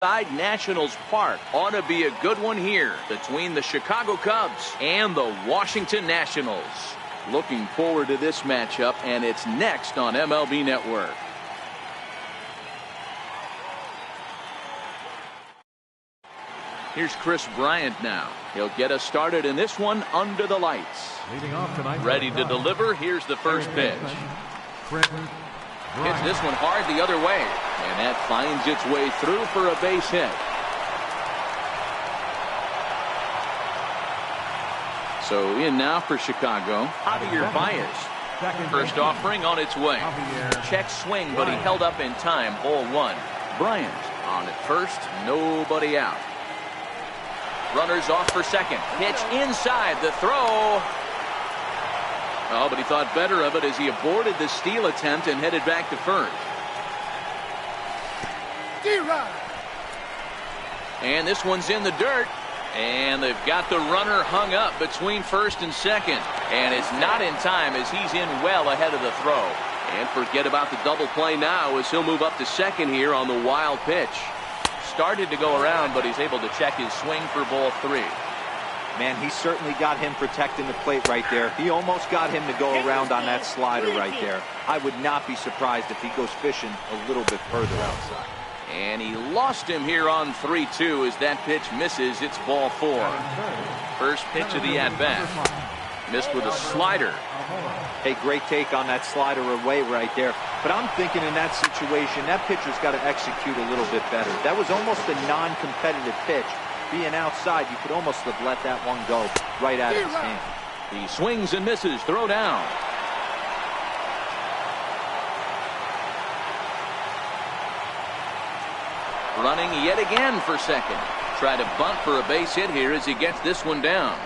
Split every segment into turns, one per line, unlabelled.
Nationals Park. Ought to be a good one here between the Chicago Cubs and the Washington Nationals. Looking forward to this matchup, and it's next on MLB Network. Here's Chris Bryant now. He'll get us started in this one under the lights.
Leading off tonight,
ready to deliver. Here's the first pitch. Hits this one hard the other way, and that finds its way through for a base hit. So in now for Chicago, Javier Baez. First offering on its way. Check swing, but he held up in time. Ball one. Bryant on at first, nobody out. Runners off for second. Pitch inside, the throw. Oh, but he thought better of it as he aborted the steal attempt and headed back to first. And this one's in the dirt. And they've got the runner hung up between first and second. And it's not in time as he's in well ahead of the throw. And forget about the double play now as he'll move up to second here on the wild pitch. Started to go around, but he's able to check his swing for ball three.
Man, he certainly got him protecting the plate right there. He almost got him to go around on that slider right there. I would not be surprised if he goes fishing a little bit further outside.
And he lost him here on 3-2 as that pitch misses. It's ball four. First pitch of the at-bat. Missed with a slider.
Hey, great take on that slider away right there. But I'm thinking in that situation, that pitcher's got to execute a little bit better. That was almost a non-competitive pitch. Being outside, you could almost have let that one go right out of his hand.
He swings and misses. Throw down. Running yet again for second. Try to bunt for a base hit here as he gets this one down.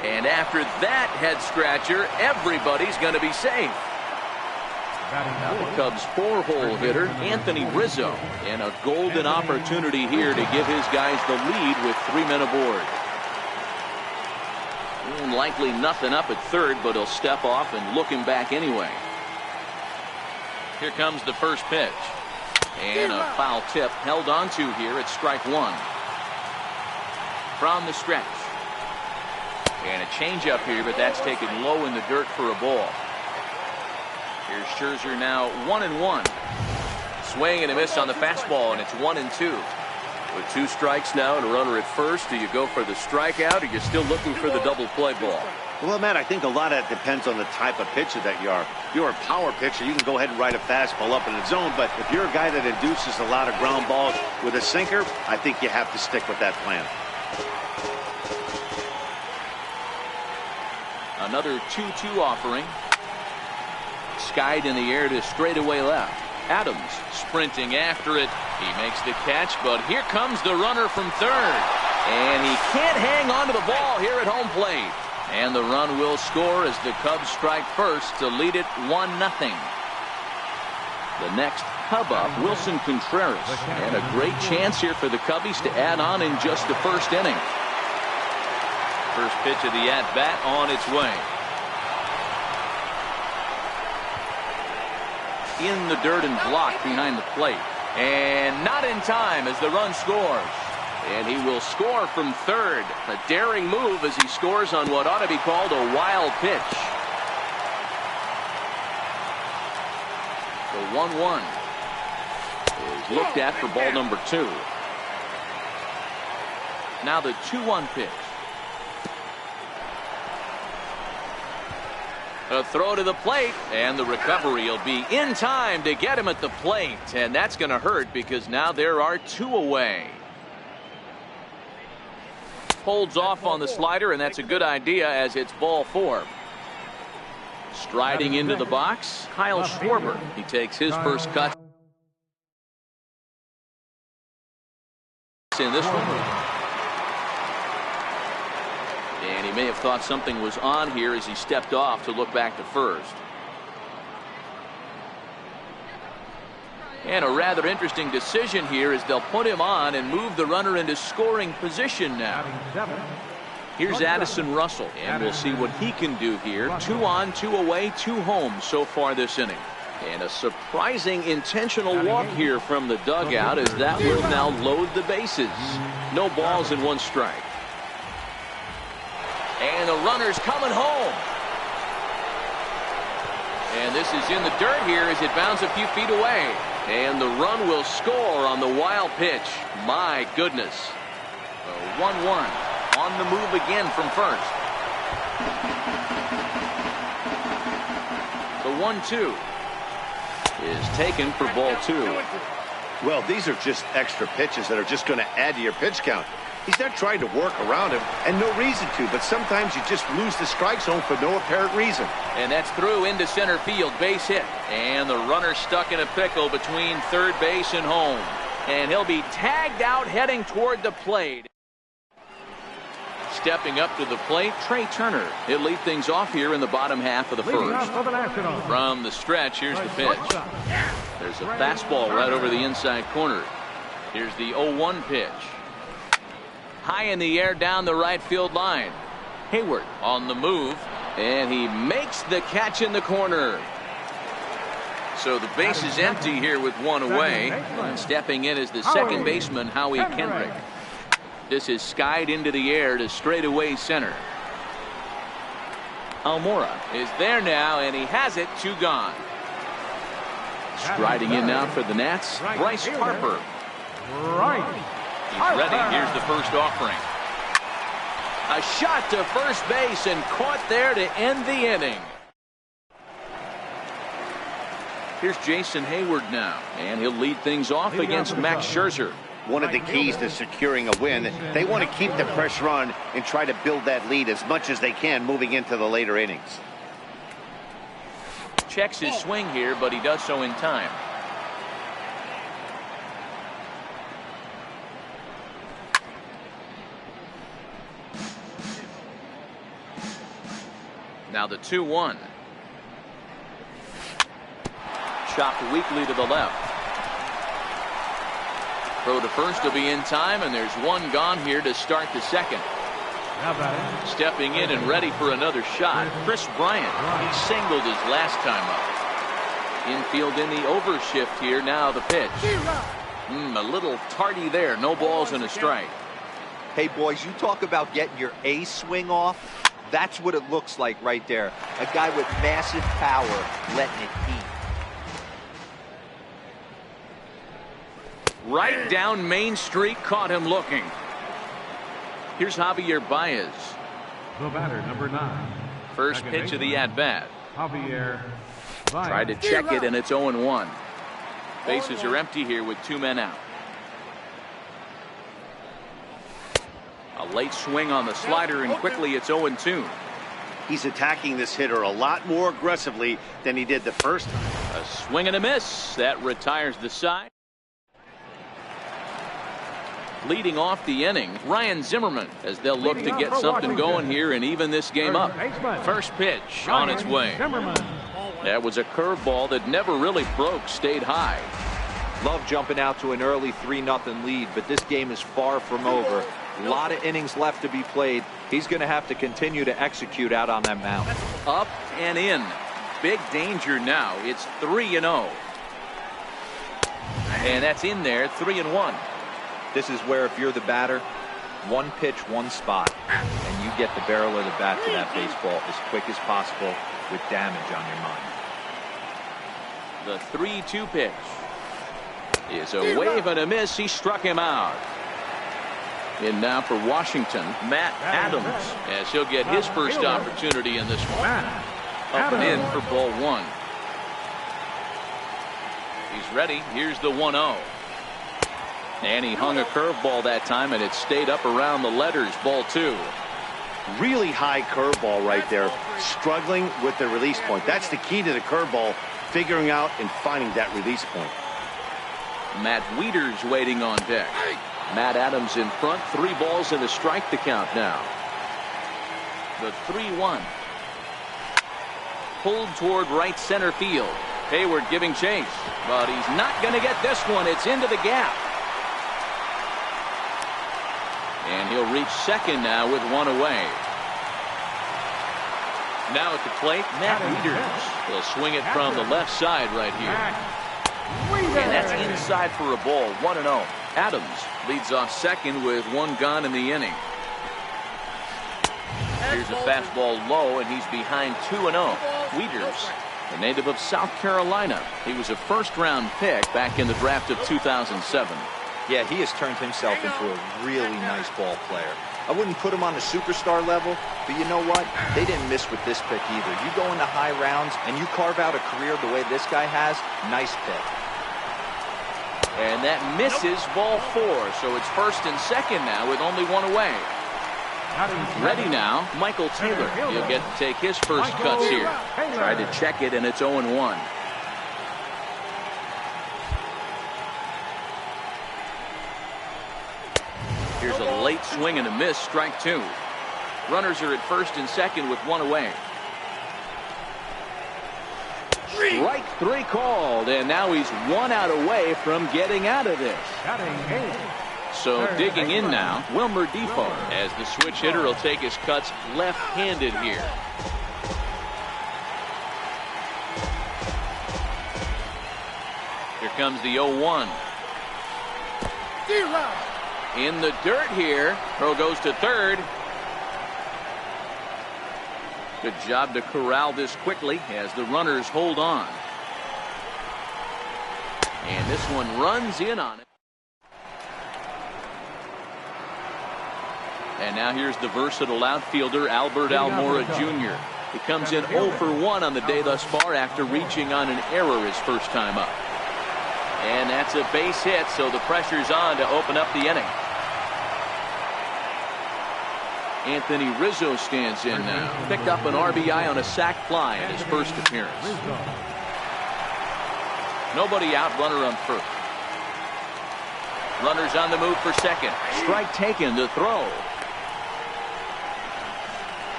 And after that head scratcher, everybody's going to be safe. The Cubs' four-hole hitter, Anthony Rizzo, and a golden opportunity here to give his guys the lead with 3 men aboard. And likely nothing up at third, but he'll step off and look him back anyway. Here comes the first pitch. And a foul tip held onto here at strike one. From the stretch. And a changeup here, but that's taken low in the dirt for a ball. Here's Scherzer now 1-1. Swing and a miss on the fastball, and it's 1-2.
With 2 strikes now and a runner at first, do you go for the strikeout, or you're still looking for the double play ball?
Well, Matt, I think a lot of that depends on the type of pitcher that you are. If you're a power pitcher, you can go ahead and ride a fastball up in the zone, but if you're a guy that induces a lot of ground balls with a sinker, I think you have to stick with that plan.
Another 2-2 offering. Skied in the air to straightaway left. Adams sprinting after it. He makes the catch, but here comes the runner from third. And he can't hang on to the ball here at home plate. And the run will score as the Cubs strike first to lead it 1-0. The next Cub up, Wilson Contreras. And a great chance here for the Cubbies to add on in just the first inning. First pitch of the at-bat on its way. In the dirt and blocked behind the plate. And not in time as the run scores. And he will score from third. A daring move as he scores on what ought to be called a wild pitch. The 1-1 is looked at for ball number 2. Now the 2-1 pitch. A throw to the plate, and the recovery will be in time to get him at the plate. And that's going to hurt because now there are 2 away. Holds off on the slider, and that's a good idea as it's ball 4. Striding into the box, Kyle Schwarber. He takes his first cut in this one. And he may have thought something was on here as he stepped off to look back to first. And a rather interesting decision here as they'll put him on and move the runner into scoring position now. Here's Addison Russell, and we'll see what he can do here. 2 on, 2 away, 2 home so far this inning. And a surprising intentional walk here from the dugout, as that will now load the bases. No balls and 1 strike. And the runner's coming home. And this is in the dirt here as it bounds a few feet away. And the run will score on the wild pitch. My goodness. 1-1. On the move again from first. The 1-2 is taken for ball 2.
Well, these are just extra pitches that are just going to add to your pitch count. He's not trying to work around him, and no reason to, but sometimes you just lose the strike zone for no apparent reason.
And that's through into center field, base hit. And the runner stuck in a pickle between third base and home. And he'll be tagged out heading toward the plate. Stepping up to the plate, Trey Turner. He'll lead things off here in the bottom half of the first. From the stretch, here's the pitch. There's a fastball right over the inside corner. Here's the 0-1 pitch. High in the air down the right field line. Hayward on the move, and he makes the catch in the corner. So the base is empty here with 1 away. And stepping in is the second baseman, Howie Kendrick. This is skied into the air to straightaway center. Almora is there now, and he has it. 2 gone. Striding in now for the Nats, Bryce Harper. He's ready. Here's the first offering. A shot to first base and caught there to end the inning. Here's Jason Hayward now, and he'll lead things off against Max Scherzer.
One of the keys to securing a win, they want to keep the pressure on and try to build that lead as much as they can moving into the later innings.
Checks his swing here, but he does so in time. Now the 2-1. Chopped weakly to the left. Throw to first will be in time, and there's 1 gone here to start the second. Stepping in and ready for another shot, Chris Bryant. He singled his last time up. Infield in the overshift here. Now the pitch. A little tardy there. No balls and a strike.
Hey, boys, you talk about getting your A swing off. That's what it looks like right there. A guy with massive power letting it eat.
Right down Main Street, caught him looking. Here's Javier Baez.
The batter, number 9.
First pitch of the at-bat.
Javier Baez.
Tried to check it, and it's 0-1. Bases are empty here with 2 men out. A late swing on the slider, and quickly it's 0-2.
He's attacking this hitter a lot more aggressively than he did the first time.
A swing and a miss. That retires the side. Leading off the inning, Ryan Zimmerman, as they'll look to get something going here and even this game up. First pitch on its way. That was a curveball that never really broke, stayed high.
Love jumping out to an early 3-0 lead, but this game is far from over. A lot of innings left to be played. He's going to have to continue to execute out on that mound.
Up and in. Big danger now. It's 3-0. And that's in there, 3-1.
This is where if you're the batter, 1 pitch, 1 spot, and you get the barrel of the bat to that baseball as quick as possible with damage on your mind.
The 3-2 pitch is a wave and a miss. He struck him out. In now for Washington, Matt Adams, as he'll get his first opportunity in this one. Up and in for ball 1. He's ready. Here's the 1-0. And he hung a curveball that time, and it stayed up around the letters. Ball 2.
Really high curveball right there. Struggling with the release point. That's the key to the curveball, figuring out and finding that release point.
Matt Wieters waiting on deck. Matt Adams in front. 3 balls and a strike to count now. The 3-1. Pulled toward right center field. Hayward giving chase, but he's not going to get this one. It's into the gap. And he'll reach second now with 1 away. Now at the plate, Matt Wieters. He'll swing it from the left side right here. And that's inside for a ball, 1-0. Adams leads off second with one gone in the inning. Here's a fastball low, and he's behind 2-0. Wieters, a native of South Carolina. He was a first-round pick back in the draft of 2007.
Yeah, he has turned himself into a really nice ball player. I wouldn't put him on the superstar level, but you know what? They didn't miss with this pick either. You go into high rounds and you carve out a career the way this guy has, nice pick.
And that misses ball 4, so it's first and second now with only one away. Ready now, Michael Taylor. He'll get to take his first cuts here. Tried to check it, and it's 0-1. Here's a late swing and a miss, strike 2. Runners are at first and second with one away. Strike 3 called, and now he's 1 out away from getting out of this. So digging in now, Wilmer Defoe, as the switch hitter will take his cuts left-handed here. Here comes the 0-1. In the dirt here. Throw goes to third. Good job to corral this quickly as the runners hold on. And this one runs in on it. And now here's the versatile outfielder, Albert Almora Jr. He comes in 0 for 1 on the day thus far after reaching on an error his first time up. And that's a base hit, so the pressure's on to open up the inning. Anthony Rizzo stands in now. Picked up an RBI on a sac fly in his first appearance. Nobody out, runner on first. Runners on the move for second. Strike taken to throw.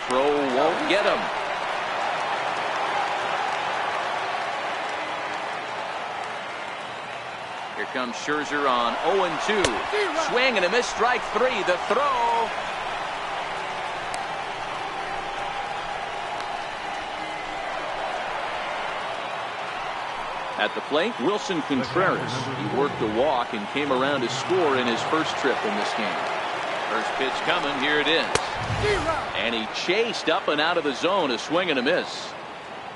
Throw won't get him. Here comes Scherzer on 0-2. Swing and a miss, strike 3. The throw. At the plate, Wilson Contreras. He worked a walk and came around to score in his first trip in this game. First pitch coming, here it is. And he chased up and out of the zone, a swing and a miss.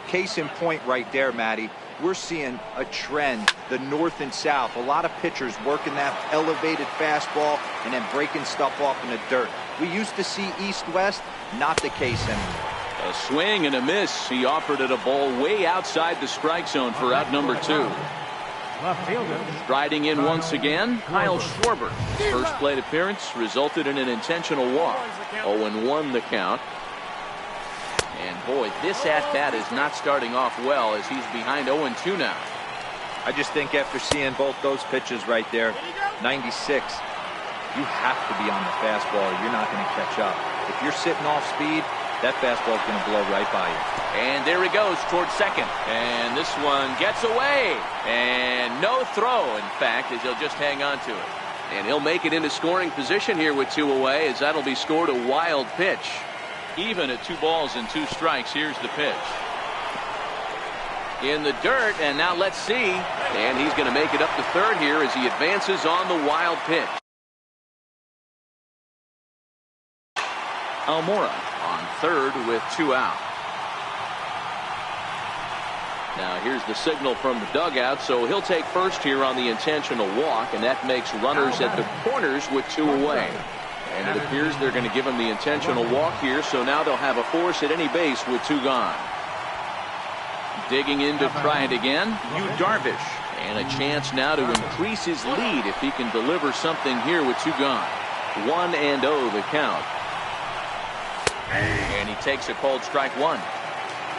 Case in point right there, Matty. We're seeing a trend, the north and south. A lot of pitchers working that elevated fastball and then breaking stuff off in the dirt. We used to see east-west, not the case anymore.
A swing and a miss. He offered it a ball way outside the strike zone for out number 2. Striding in once again, Kyle Schwarber. First plate appearance resulted in an intentional walk. 0-1 the count. And boy, this at-bat is not starting off well as he's behind 0-2 now.
I just think after seeing both those pitches right there, 96, you have to be on the fastball or you're not going to catch up. If you're sitting off speed, that fastball is going to blow right by you.
And there he goes towards second. And this one gets away. And no throw, in fact, as he'll just hang on to it. And he'll make it into scoring position here with 2 away, as that'll be scored a wild pitch. Even at 2 balls and 2 strikes, here's the pitch. In the dirt, and now let's see. And he's going to make it up to third here as he advances on the wild pitch. Almora on third with 2 out. Now here's the signal from the dugout, so he'll take first here on the intentional walk, and that makes runners at the corners with 2 away. And it appears they're going to give him the intentional walk here, so now they'll have a force at any base with 2 gone. Digging in to try it again, Yu Darvish. And a chance now to increase his lead if he can deliver something here with 2 gone. 1-0 the count. And he takes a called strike 1.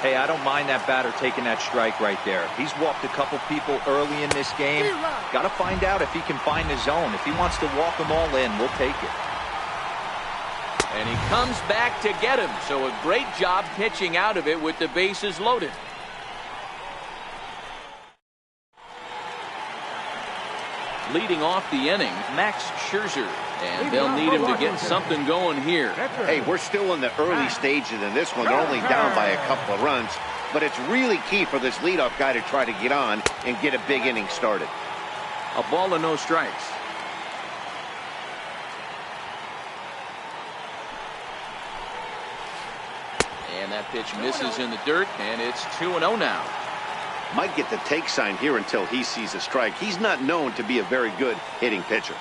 Hey, I don't mind that batter taking that strike right there. He's walked a couple people early in this game. Got to find out if he can find the zone. If he wants to walk them all in, we'll take it.
And he comes back to get him. So a great job pitching out of it with the bases loaded. Leading off the inning, Max Scherzer. And they'll need him to get something going here.
Hey, we're still in the early stages in this one. They're only down by a couple of runs. But it's really key for this leadoff guy to try to get on and get a big inning started.
A ball and no strikes. And that pitch misses in the dirt, and it's 2-0 now.
Might get the take sign here until he sees a strike. He's not known to be a very good hitting pitcher.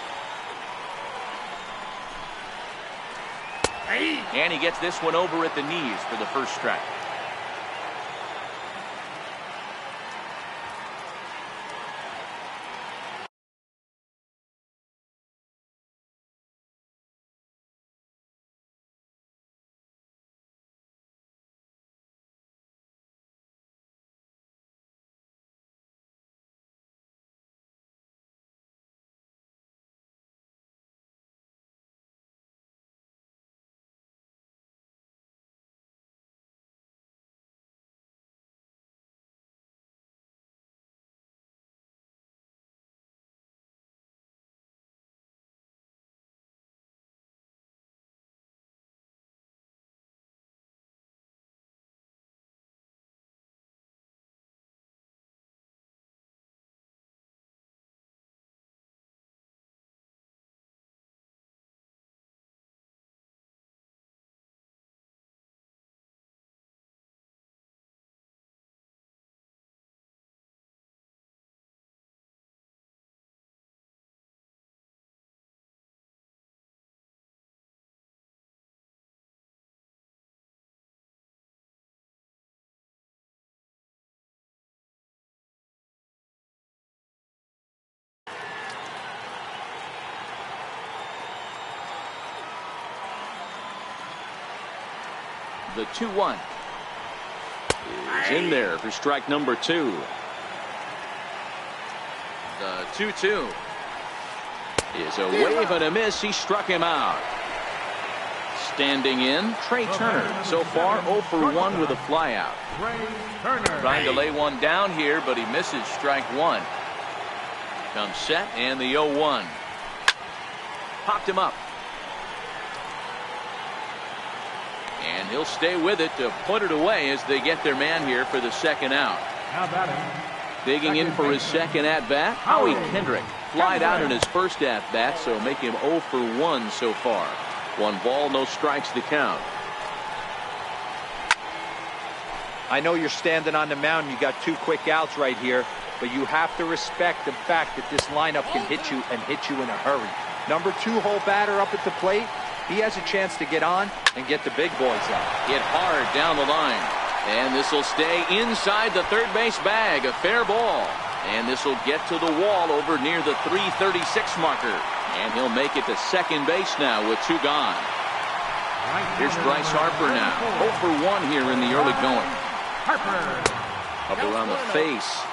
And he gets this one over at the knees for the first strike. The 2-1 is in there for strike number 2. The 2-2 is a wave and a miss. He struck him out. Standing in, Trey Turner. So far 0 for 1 with a flyout. Trying to lay one down here, but he misses strike 1. Comes set and the 0-1. Popped him up. And he'll stay with it to put it away as they get their man here for the second out. Digging in for his second at-bat, Howie Kendrick. Flied out in his first at-bat, so make him 0 for 1 so far. 1 ball, no strikes to count.
I know you're standing on the mound. You got 2 quick outs right here, but you have to respect the fact that this lineup can hit you and hit you in a hurry. Number 2-hole batter up at the plate. He has a chance to get on and get the big boys out.
Hit hard down the line. And this will stay inside the third base bag. A fair ball. And this will get to the wall over near the 336 marker. And he'll make it to second base now with 2 gone. Here's Bryce Harper now. 0 for 1 here in the early going. Up around the face.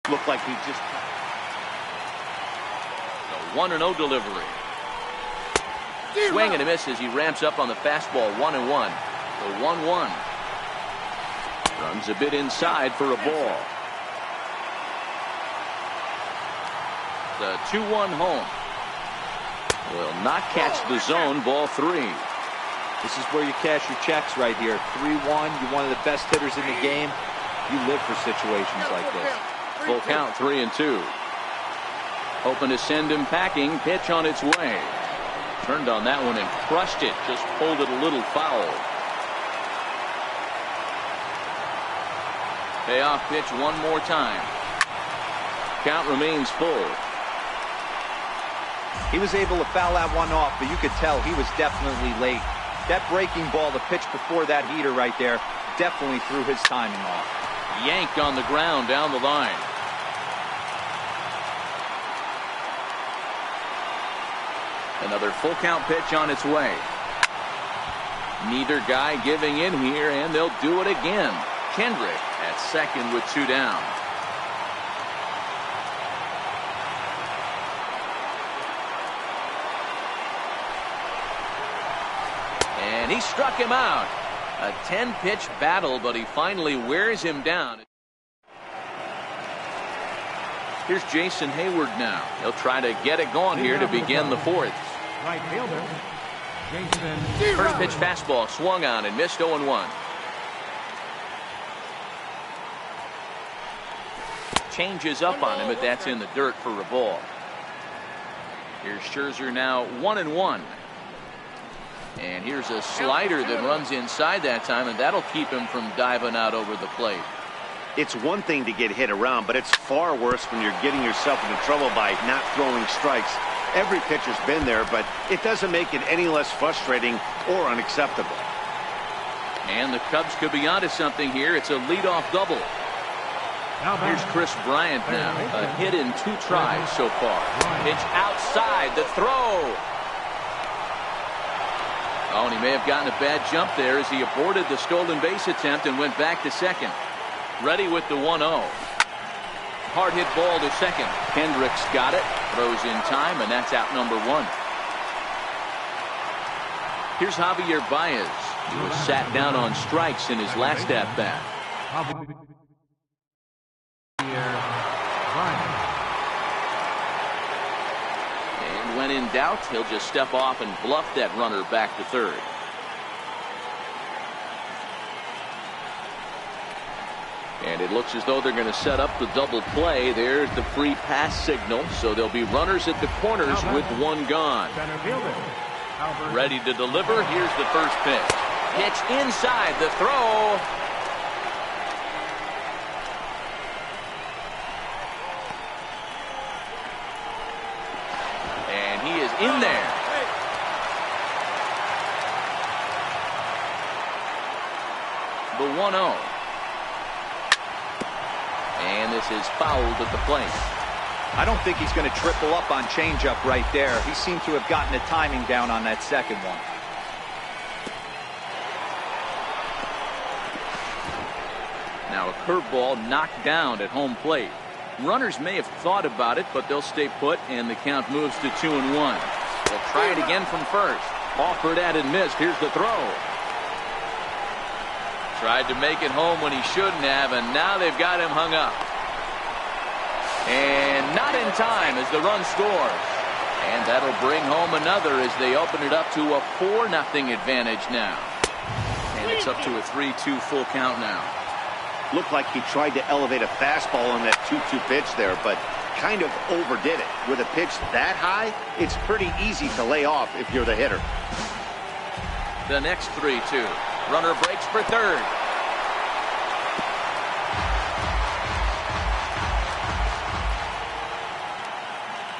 Looked like he just...
The 1-0 delivery. Swing and a miss as he ramps up on the fastball. 1-1. The 1-1. Runs a bit inside for a ball. The 2-1 home. Will not catch the zone. Ball 3.
This is where you cash your checks right here. 3-1. You're one of the best hitters in the game. You live for situations like this.
Full count, 3-2. Hoping to send him packing. Pitch on its way. Turned on that one and crushed it. Just pulled it a little foul. Payoff pitch one more time. Count remains full.
He was able to foul that one off, but you could tell he was definitely late. That breaking ball, the pitch before that heater right there, definitely threw his timing off.
Yanked on the ground down the line. Another full count pitch on its way. Neither guy giving in here, and they'll do it again. Kendrick at second with 2 down. And he struck him out. A 10-pitch battle, but he finally wears him down. Here's Jason Hayward now. He'll try to get it going here to begin the 4th.
Right fielder, Jason.
First pitch fastball swung on and missed 0-1. Changes up on him, but that's in the dirt for a ball. Here's Scherzer now 1-1. And here's a slider that runs inside that time, and that'll keep him from diving out over the plate.
It's one thing to get hit around, but it's far worse when you're getting yourself into trouble by not throwing strikes. Every pitcher's been there, but it doesn't make it any less frustrating or unacceptable.
And the Cubs could be onto something here. It's a leadoff double. Here's Chris Bryant now. A hit in 2 tries so far. Pitch outside, the throw. Oh, and he may have gotten a bad jump there as he aborted the stolen base attempt and went back to second. Ready with the 1-0. Hard hit ball to second. Kendrick's got it. Throws in time, and that's out number 1. Here's Javier Baez. He was sat down on strikes in his last at-bat. And when in doubt, he'll just step off and bluff that runner back to third. And it looks as though they're going to set up the double play. There's the free pass signal. So there'll be runners at the corners with 1 gone. Ready to deliver. Here's the first pitch. Pitch inside, the throw. And he is in there. The 1-0. And this is fouled at the plate.
I don't think he's going to triple up on changeup right there. He seemed to have gotten the timing down on that second one.
Now a curveball knocked down at home plate. Runners may have thought about it, but they'll stay put, and the count moves to 2-1. They'll try it again from first. Offered at and missed. Here's the throw. Tried to make it home when he shouldn't have, and now they've got him hung up. And not in time as the run scores. And that'll bring home another as they open it up to a 4-0 advantage now. And it's up to a 3-2 full count now.
Looked like he tried to elevate a fastball on that 2-2 pitch there, but kind of overdid it. With a pitch that high, it's pretty easy to lay off if you're the hitter.
The next 3-2. Runner breaks for third.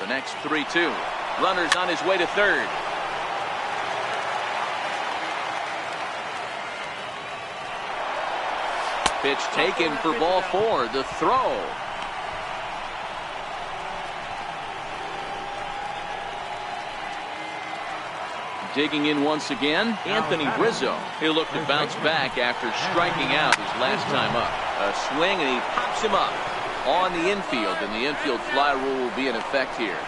The next 3-2. Runner's on his way to third. Pitch taken for ball 4. The throw. Digging in once again, Anthony Rizzo. He'll look to bounce back after striking out his last time up. A swing, and he pops him up on the infield, and the infield fly rule will be in effect here.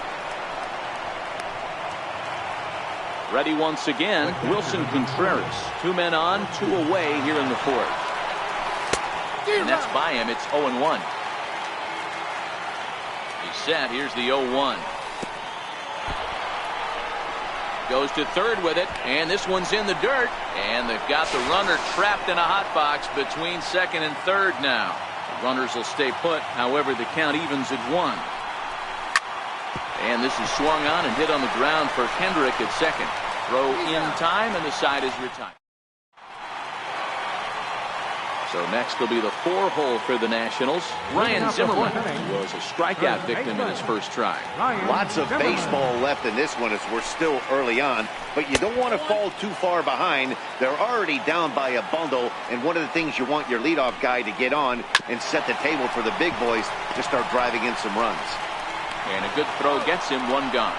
Ready once again, Wilson Contreras. 2 men on, 2 away here in the 4th. And that's by him. It's 0-1. He's set. Here's the 0-1. Goes to third with it, and this one's in the dirt, and they've got the runner trapped in a hot box between second and third now. The runners will stay put, however the count evens at 1. And this is swung on and hit on the ground for Kendrick at second. Throw in time, and the side is retired. So next will be the 4-hole for the Nationals. Ryan Zimmerman was a strikeout victim in his first try.
Lots of baseball left in this one as we're still early on, but you don't want to fall too far behind. They're already down by a bundle, and one of the things you want your leadoff guy to get on and set the table for the big boys to start driving in some runs.
And a good throw gets him one gone.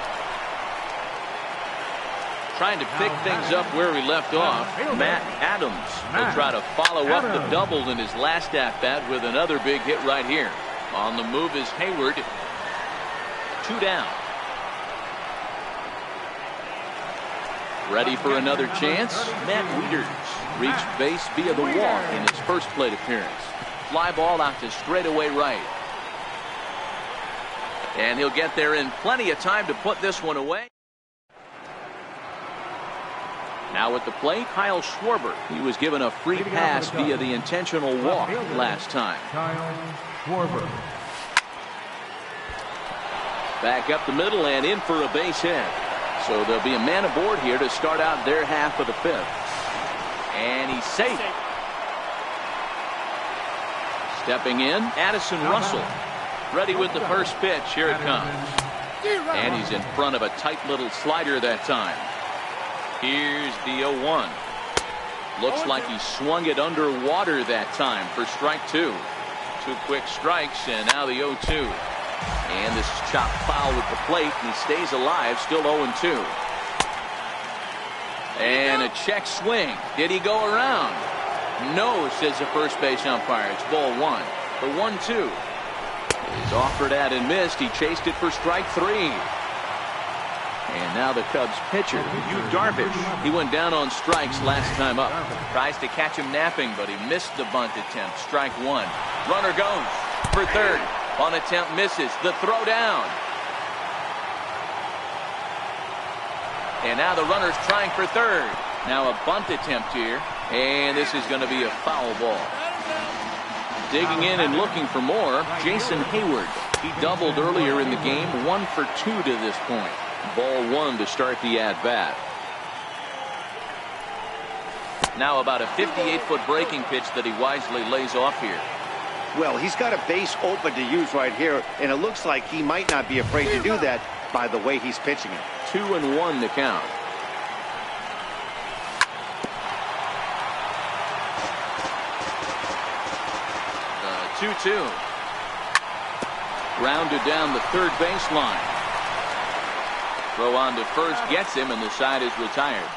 Trying to pick things up where we left off, Matt Adams will try to follow up the double in his last at-bat with another big hit right here. On the move is Hayward. 2 down. Ready for another chance? Matt Wieters reached base via the walk in his first plate appearance. Fly ball out to straightaway right. And he'll get there in plenty of time to put this one away. Now at the plate, Kyle Schwarber. He was given a free pass via the intentional walk last time.
Kyle Schwarber.
Back up the middle and in for a base hit. So there'll be a man aboard here to start out their half of the 5th. And he's safe. Stepping in, Addison Russell. Ready with the first pitch. Here it comes. And he's in front of a tight little slider that time. Here's the 0-1. Looks like he swung it underwater that time for strike 2. 2 quick strikes, and now the 0-2. And this is chopped foul with the plate, and he stays alive, still 0-2. And a check swing. Did he go around? No, says the first base umpire. It's ball 1. The 1-2 is offered at and missed. He chased it for strike 3. And now the Cubs pitcher, Yu Darvish. He went down on strikes last time up. Tries to catch him napping, but he missed the bunt attempt. Strike 1. Runner goes for third. Bunt attempt misses. The throw down. And now the runner's trying for third. Now a bunt attempt here. And this is going to be a foul ball. Digging in and looking for more, Jason Hayward. He doubled earlier in the game. 1 for 2 to this point. Ball 1 to start the at-bat. Now about a 58-foot breaking pitch that he wisely lays off here.
Well, he's got a base open to use right here, and it looks like he might not be afraid to do that by the way he's pitching it.
2-1 to count. The 2-2. Grounded down the third baseline. Throw on to first gets him, and the side is retired.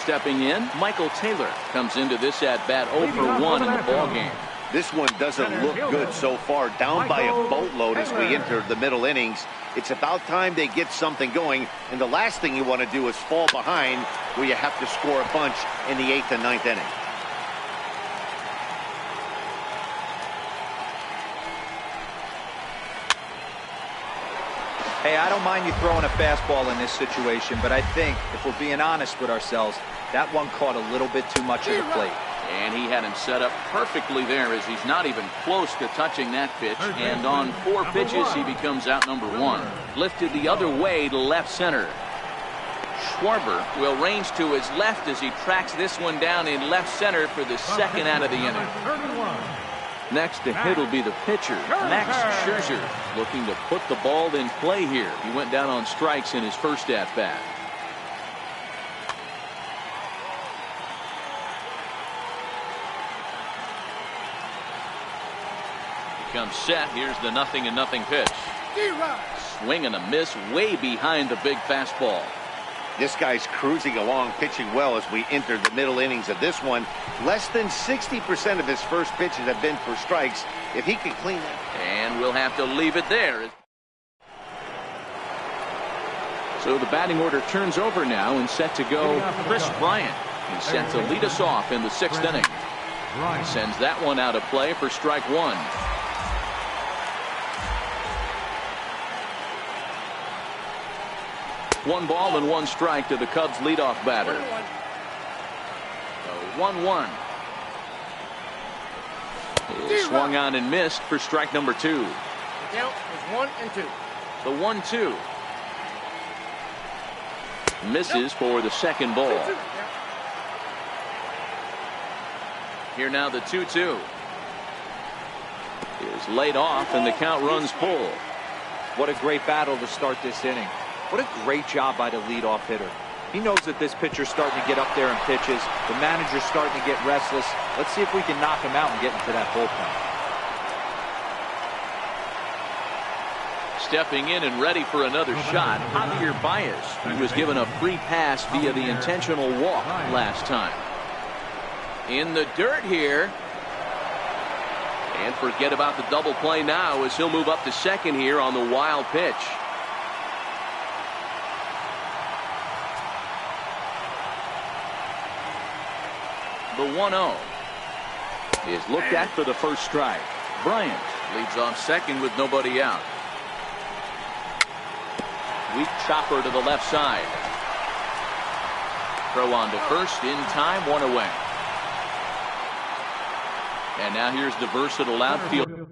Stepping in, Michael Taylor comes into this at-bat 0 for 1 in the ballgame.
This one doesn't look good so far. Down by a boatload as we enter the middle innings. It's about time they get something going, and the last thing you want to do is fall behind where you have to score a bunch in the 8th and 9th inning.
Hey, I don't mind you throwing a fastball in this situation, but I think, if we're being honest with ourselves, that one caught a little bit too much of the plate.
And he had him set up perfectly there as he's not even close to touching that pitch. And on 4 pitches, he becomes out number 1. Lifted the other way to left center. Schwarber will range to his left as he tracks this one down in left center for the second out of the inning. Next to hit will be the pitcher, Max Scherzer, looking to put the ball in play here. He went down on strikes in his first at-bat. He comes set. Here's the 0-0 pitch. Swing and a miss way behind the big fastball.
This guy's cruising along, pitching well as we enter the middle innings of this one. Less than 60% of his first pitches have been for strikes. If he can clean that.
And we'll have to leave it there. So the batting order turns over now and set to go Chris Bryant. He's set to lead us off in the 6th inning. Sends that one out of play for strike 1. One ball and 1 strike to the Cubs leadoff batter. 1-1. Swung on and missed for strike number 2.
The count is 1 and 2.
The 1-2. Misses for the second ball. Here now the 2-2 is laid off, and the count runs full.
What a great battle to start this inning. What a great job by the leadoff hitter. He knows that this pitcher's starting to get up there in pitches. The manager's starting to get restless. Let's see if we can knock him out and get into that bullpen.
Stepping in and ready for another shot, Javier Baez. He was given a free pass via the intentional walk last time. In the dirt here. And forget about the double play now as he'll move up to second here on the wild pitch. The 1-0 is looked at for the first strike. Bryant leads off second with nobody out. Weak chopper to the left side. Throw on to first in time, 1 away. And now here's the versatile outfield.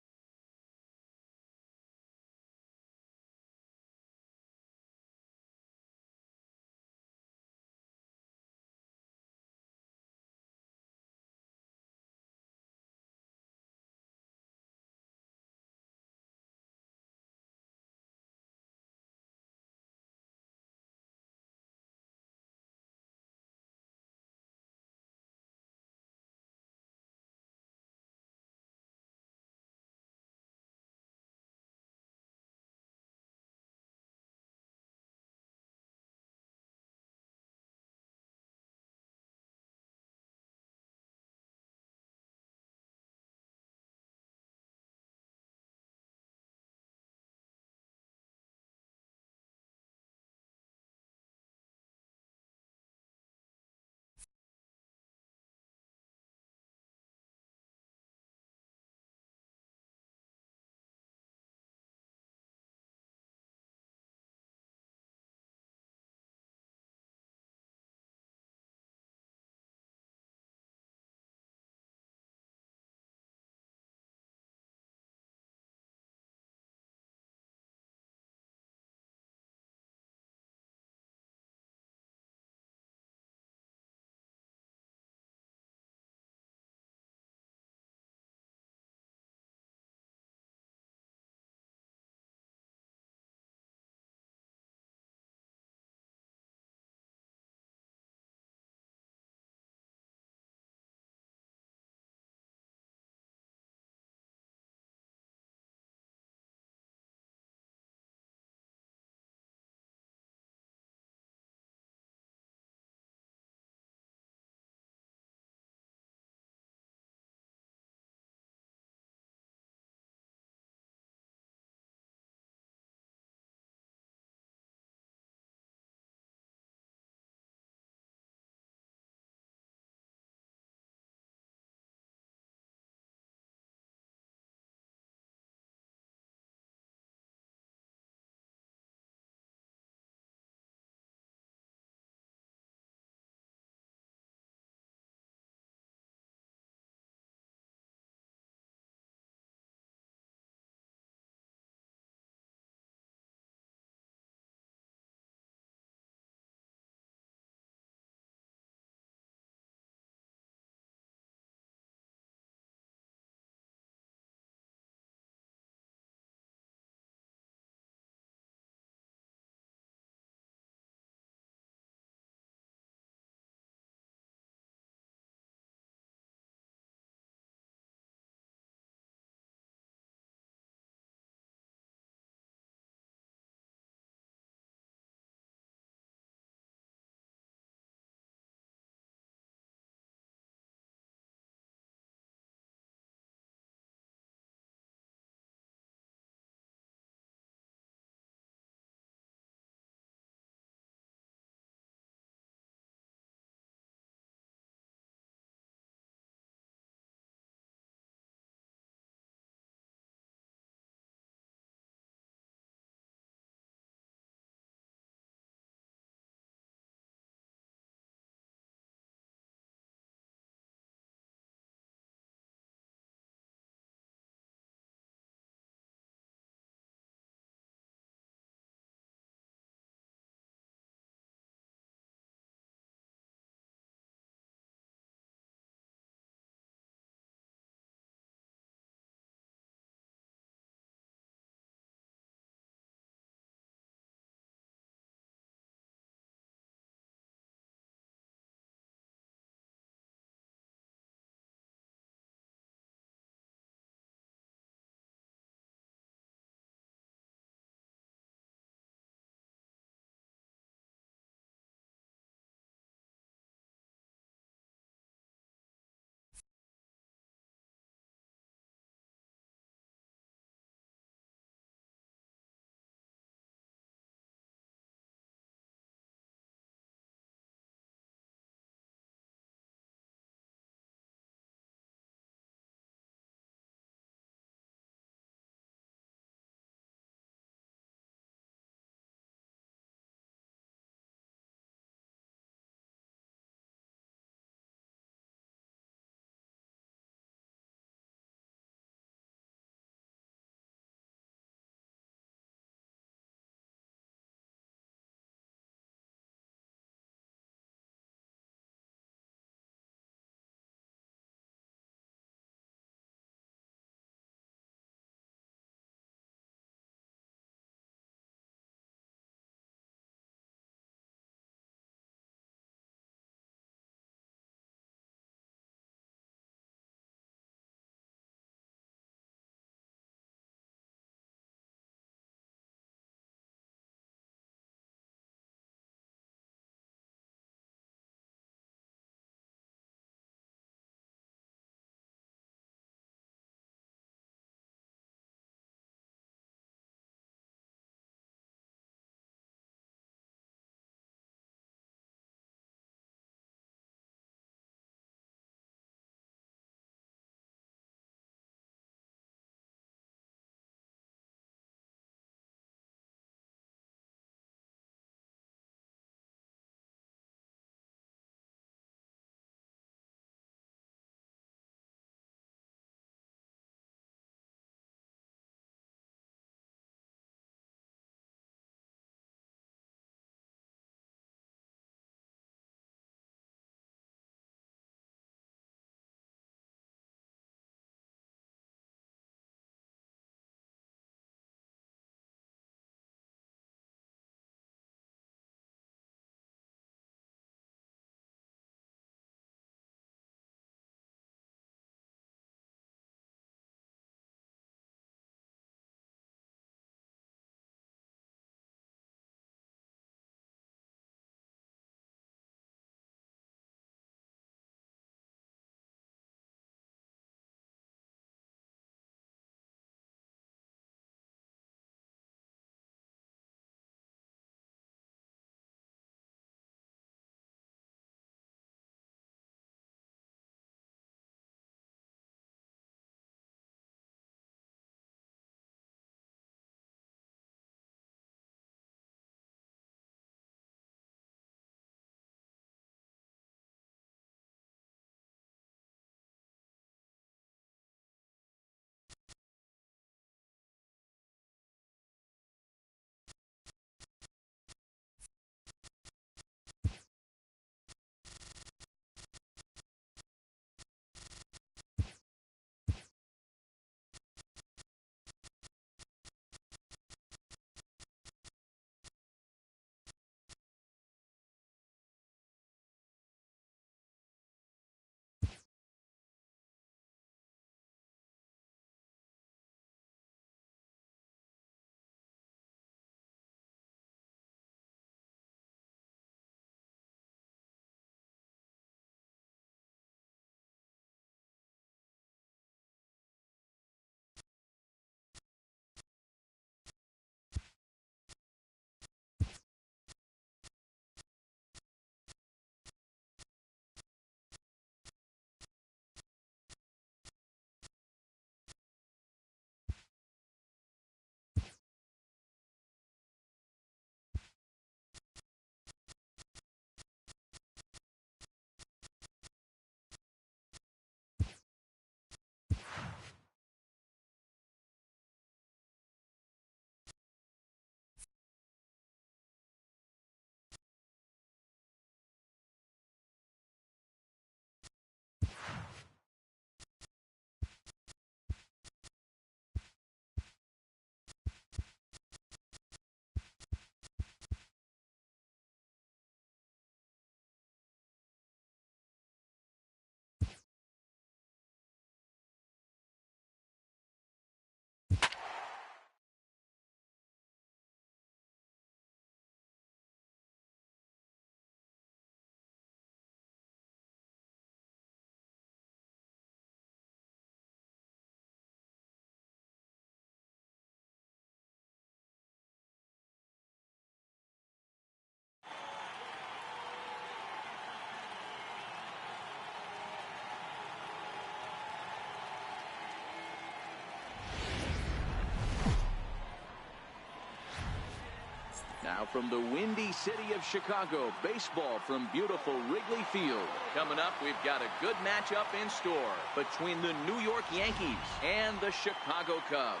Now from the windy city of Chicago, baseball from beautiful Wrigley Field. Coming up, we've got a good matchup in store between the New York Yankees and the Chicago Cubs.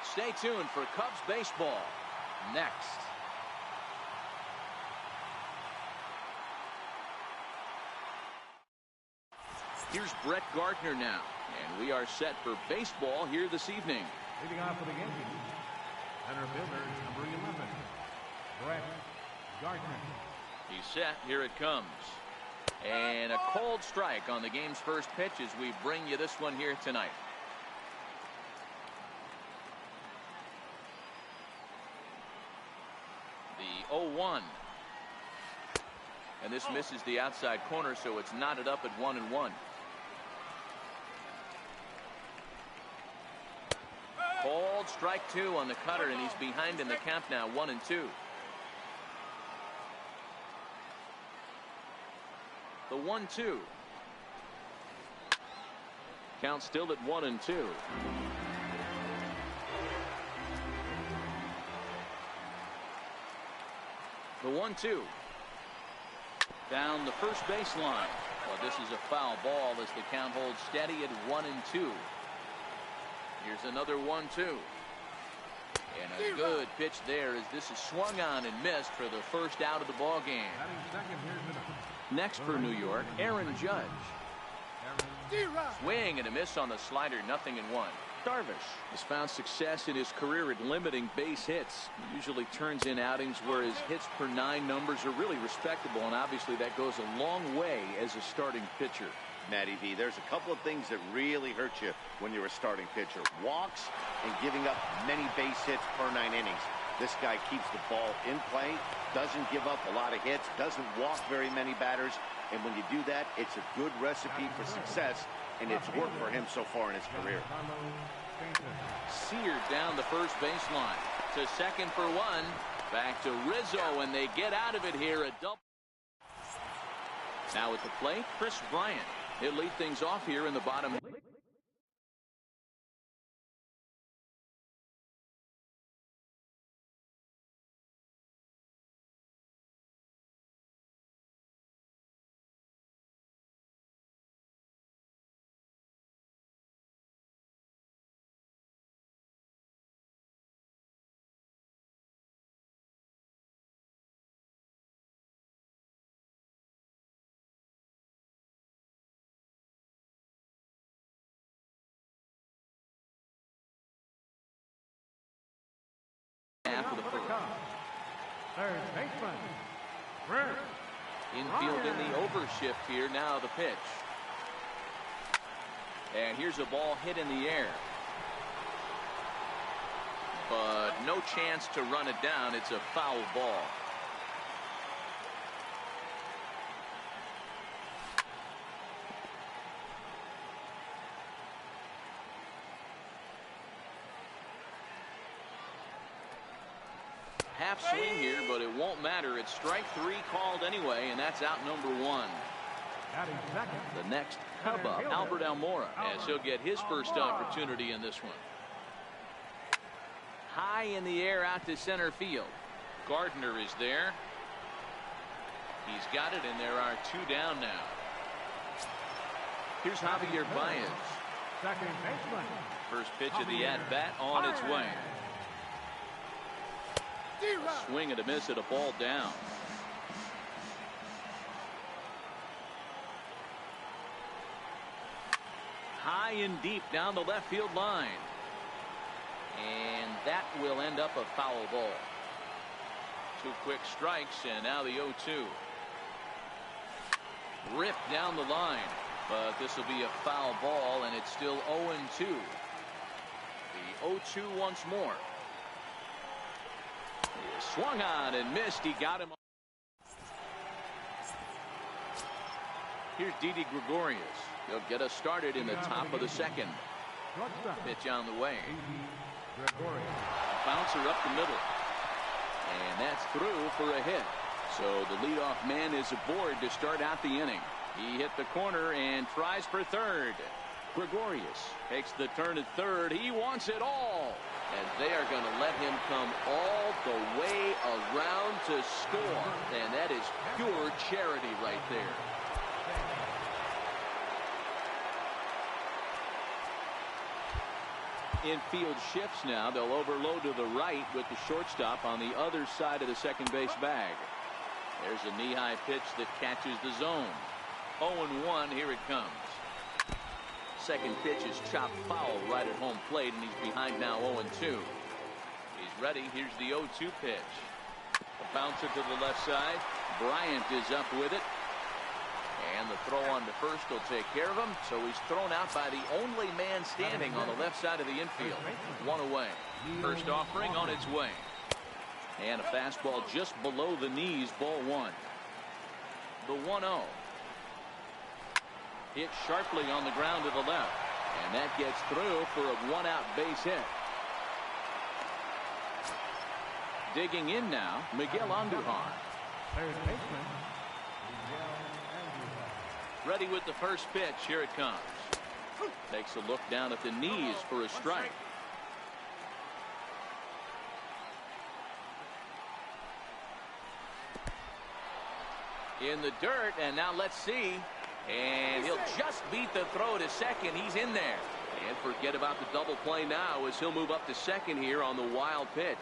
Stay tuned for Cubs baseball next. Here's Brett Gardner now, and we are set for baseball here this evening.
Leading off for the Yankees, center fielder number 11, Brett Gardner.
He's set. Here it comes. And a cold strike on the game's first pitch as we bring you this one here tonight. The 0-1. And this misses the outside corner, so it's knotted up at 1-1. Cold strike 2 on the cutter, and he's behind in the count now, 1-2. The 1-2. Count still at 1-2. The 1-2. Down the first baseline. Well, this is a foul ball as the count holds steady at 1-2. Here's another 1-2. And a good pitch there as this is swung on and missed for the first out of the ball game. Next for New York, Aaron Judge. Swing and a miss on the slider, 0-1. Darvish has found success in his career at limiting base hits. He usually turns in outings where his hits per 9 numbers are really respectable, and obviously that goes a long way as a starting pitcher.
Matty V, there's a couple of things that really hurt you when you're a starting pitcher. Walks and giving up many base hits per 9 innings. This guy keeps the ball in play, doesn't give up a lot of hits, doesn't walk very many batters, and when you do that, it's a good recipe for success, and it's worked for him so far in his career.
Seared down the first baseline to second for 1. Back to Rizzo, and they get out of it here. A double. Now at the plate, Chris Bryant. He'll lead things off here in the bottom. Half of the first.
Third baseman,
Infield in the overshift here. Now the pitch. And here's a ball hit in the air. But no chance to run it down. It's a foul ball. Half swing here, but it won't matter. It's strike 3 called anyway, and that's out number 1. The next Cub up, Albert Almora, as he'll get his first opportunity in this one. High in the air out to center field. Gardner is there. He's got it, and there are 2 down now. Here's Javier Baez.
second baseman.
First pitch of the at-bat on its way. A swing and a miss at a ball down. High and deep down the left field line. And that will end up a foul ball. 2 quick strikes, and now the 0-2. Ripped down the line, but this will be a foul ball, and it's still 0-2. The 0-2 once more. He swung on and missed. He got him. Here's Didi Gregorius. He'll get us started in the top of the second. Pitch on the way. Bouncer up the middle. And that's through for a hit. So the leadoff man is aboard to start out the inning. He hit the corner and tries for third. Gregorius takes the turn at third. He wants it all. And they are going to let him come all the way way around to score. And that is pure charity right there. Infield shifts now. They'll overload to the right with the shortstop on the other side of the second base bag. There's a knee-high pitch that catches the zone. 0-1, here it comes. Second pitch is chopped foul right at home plate, and he's behind now 0-2. He's ready. Here's the 0-2 pitch. A bouncer to the left side. Bryant is up with it. And the throw on to first will take care of him. So he's thrown out by the only man standing on the left side of the infield. One away. First offering on its way. And a fastball just below the knees, ball one. The 1-0. Hit sharply on the ground to the left. And that gets through for a one-out base hit. Digging in now, Miguel Andujar.
Third baseman, Miguel Andujar.
Ready with the first pitch. Here it comes. Takes a look down at the knees for a strike. In the dirt, and now let's see. And he'll just beat the throw to second. He's in there. And forget about the double play now as he'll move up to second here on the wild pitch.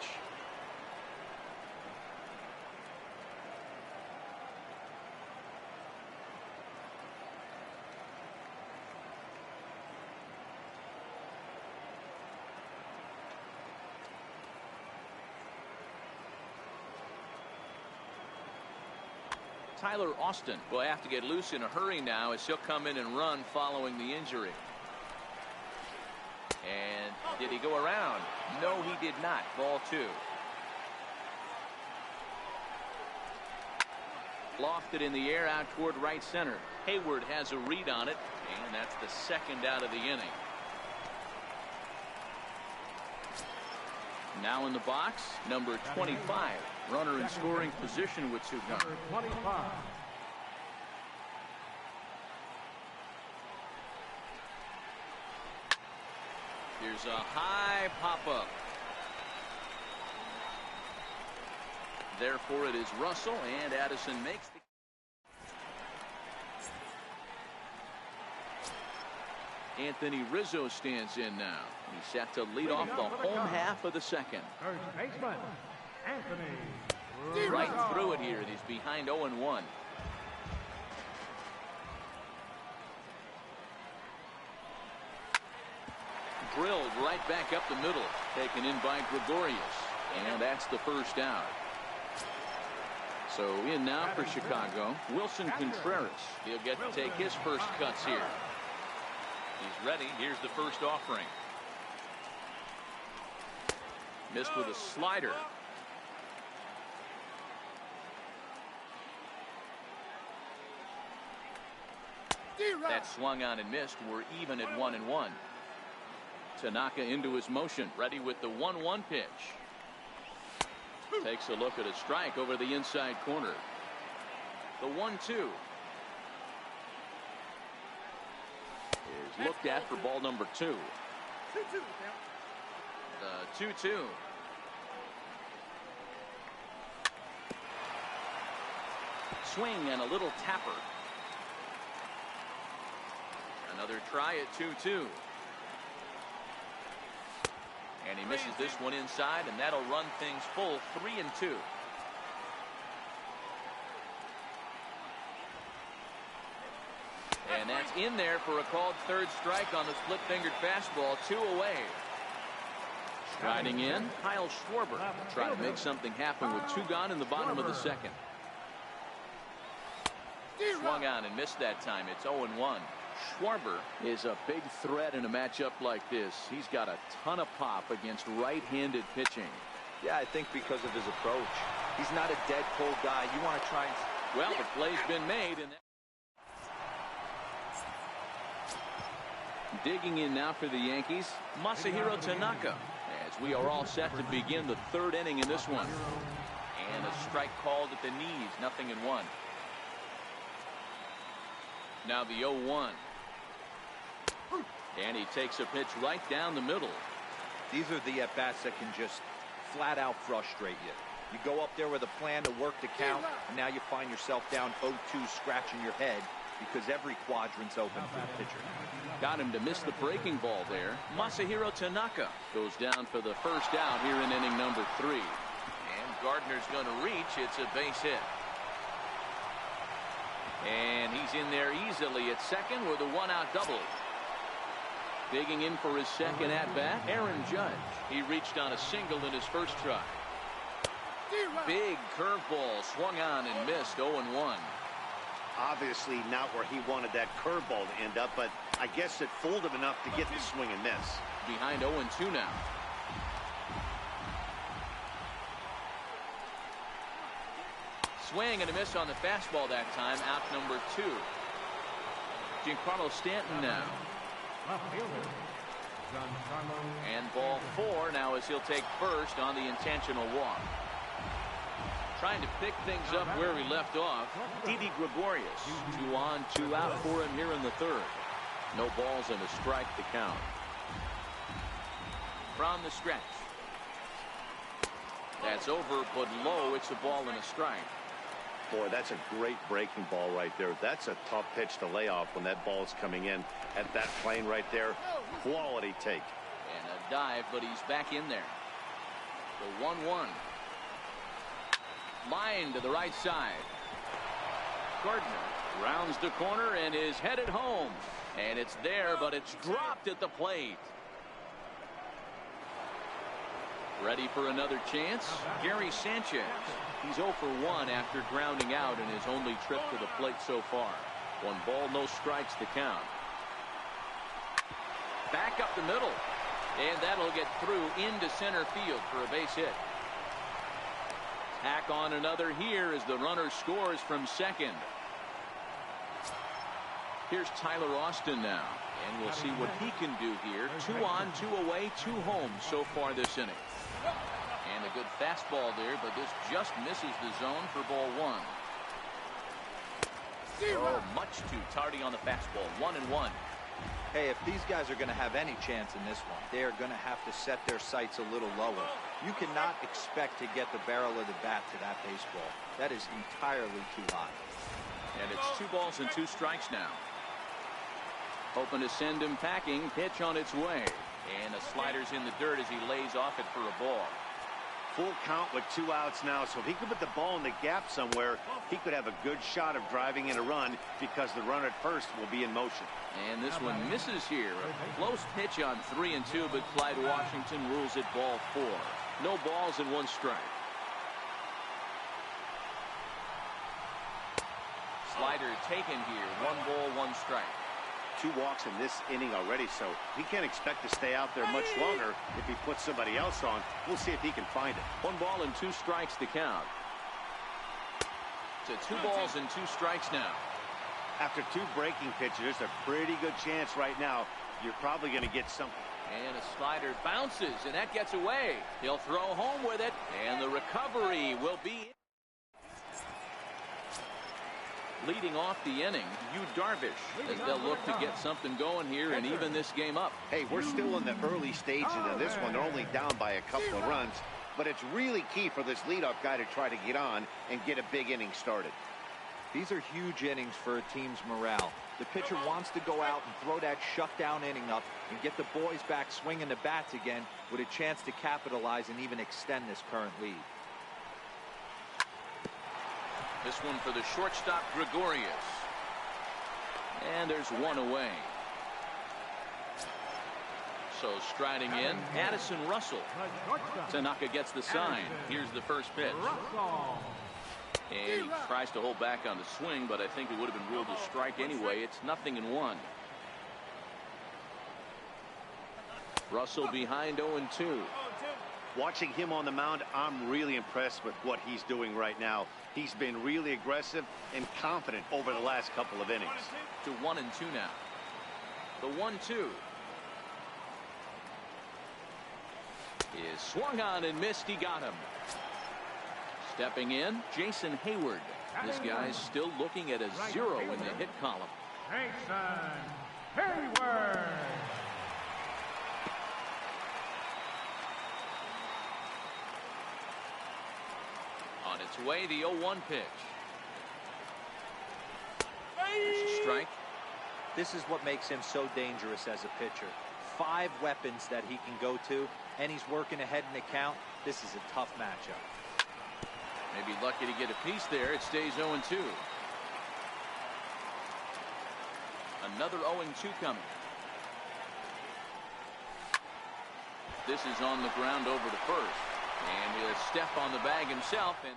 Tyler Austin will have to get loose in a hurry now as he'll come in and run following the injury. And did he go around? No, he did not. Ball two. Lofted in the air out toward right center. Hayward has a read on it, and that's the second out of the inning. Now in the box, number 25. Runner in scoring position with two guns.
Number 25.
Here's a high pop-up. Therefore, it is Russell, and Addison makes the... Anthony Rizzo stands in now. He's set to lead off the home half of the second.
First baseman, Anthony
Right
Rizzo.
through it here, and he's behind 0-1. Drilled right back up the middle. Taken in by Gregorius. And that's the first out. So in now for Chicago, Wilson Contreras. He'll get to take his first cuts here. He's ready. Here's the first offering. Missed with a slider. That swung on and missed. We're even at 1-1. Tanaka into his motion. Ready with the 1-1 pitch. Takes a look at a strike over the inside corner. The 1-2 is looked at for ball number 2. The 2-2. Swing and a little tapper. Another try at 2-2. And he misses this one inside, and that'll run things full 3-2. And that's in there for a called third strike on the split-fingered fastball. 2 away. Striding in, Kyle Schwarber. Try to make something happen with 2 gone in the bottom of the second. Swung on and missed that time. It's 0-1. Schwarber is a big threat in a matchup like this. He's got a ton of pop against right-handed pitching.
Yeah, I think because of his approach. He's not a dead cold guy. You want to try and...
Well, the play's been made. And digging in now for the Yankees, Masahiro Tanaka, as we are all set to begin the 3rd inning in this one. And a strike called at the knees, 0-1. Now the 0-1. And he takes a pitch right down the middle.
These are the at-bats that can just flat out frustrate you. You go up there with a plan to work the count, and now you find yourself down 0-2 scratching your head because every quadrant's open for the pitcher.
Got him to miss the breaking ball there. Masahiro Tanaka goes down for the first out here in inning number 3. And Gardner's going to reach. It's a base hit. And he's in there easily at second with a one-out double. Digging in for his second at-bat, Aaron Judge. He reached on a single in his first try. Big curveball swung on and missed. 0-1.
Obviously not where he wanted that curveball to end up, but I guess it fooled him enough to get the swing and miss.
Behind 0-2 now. Swing and a miss on the fastball that time. Out number 2. Giancarlo Stanton now. And ball 4 now as he'll take first on the intentional walk. Trying to pick things up where we left off. Didi Gregorius. 2 on, 2 out for him here in the third. No balls and a strike to count. From the stretch. That's over, but low. It's a ball and a strike.
Boy, that's a great breaking ball right there. That's a tough pitch to lay off when that ball is coming in at that plane right there. Quality take.
And a dive, but he's back in there. The 1-1. Line to the right side. Gardner rounds the corner and is headed home. And it's there, but it's dropped at the plate. Ready for another chance? Gary Sanchez. He's 0 for 1 after grounding out in his only trip to the plate so far. 1 ball, no strikes to count. Back up the middle. And that'll get through into center field for a base hit. Tack on another here as the runner scores from second. Here's Tyler Austin now. And we'll see what he can do here. 2 on, 2 away, 2 home so far this inning. And a good fastball there, but this just misses the zone for ball 1. Oh, much too tardy on the fastball. 1-1.
Hey, if these guys are going to have any chance in this one, they are going to have to set their sights a little lower. You cannot expect to get the barrel of the bat to that baseball. That is entirely too high.
And it's 2 balls and 2 strikes now. Hoping to send him packing. Pitch on its way. And the slider's in the dirt as he lays off it for a ball.
Full count with 2 outs now, so if he could put the ball in the gap somewhere, he could have a good shot of driving in a run because the runner at first will be in motion.
And this one misses here. A close pitch on 3-2, but Clyde Washington rules it ball 4. No balls and 1 strike. Slider taken here. 1 ball, 1 strike.
2 walks in this inning already, so he can't expect to stay out there much longer if he puts somebody else on. We'll see if he can find it.
1 ball and 2 strikes to count. To 2 balls and 2 strikes now.
After 2 breaking pitches, there's a pretty good chance right now you're probably going to get something.
And a slider bounces, and that gets away. He'll throw home with it, and the recovery will be. Leading off the inning, Yu Darvish, as they'll look to get something going here and even this game up.
Hey, we're still in the early stages of this one. They're only down by a couple of runs, but it's really key for this leadoff guy to try to get on and get a big inning started.
These are huge innings for a team's morale. The pitcher wants to go out and throw that shutdown inning up and get the boys back swinging the bats again with a chance to capitalize and even extend this current lead.
This one for the shortstop, Gregorius. And there's 1 away. So striding in, Addison Russell. Tanaka gets the sign. Here's the first pitch. And he tries to hold back on the swing, but I think it would have been ruled a strike anyway. It's 0-1. Russell behind 0-2.
Watching him on the mound, I'm really impressed with what he's doing right now. He's been really aggressive and confident over the last couple of innings.
To 1-2 now. The 1-2 is swung on and missed. He got him. Stepping in, Jason Hayward. This guy's still looking at a 0 in the hit column.
Jason Hayward.
On its way, the 0-1 pitch. There's a strike.
This is what makes him so dangerous as a pitcher. 5 weapons that he can go to, and he's working ahead in the count. This is a tough matchup.
Maybe lucky to get a piece there. It stays 0-2. Another 0-2 coming. This is on the ground over to first. And he'll step on the bag himself. And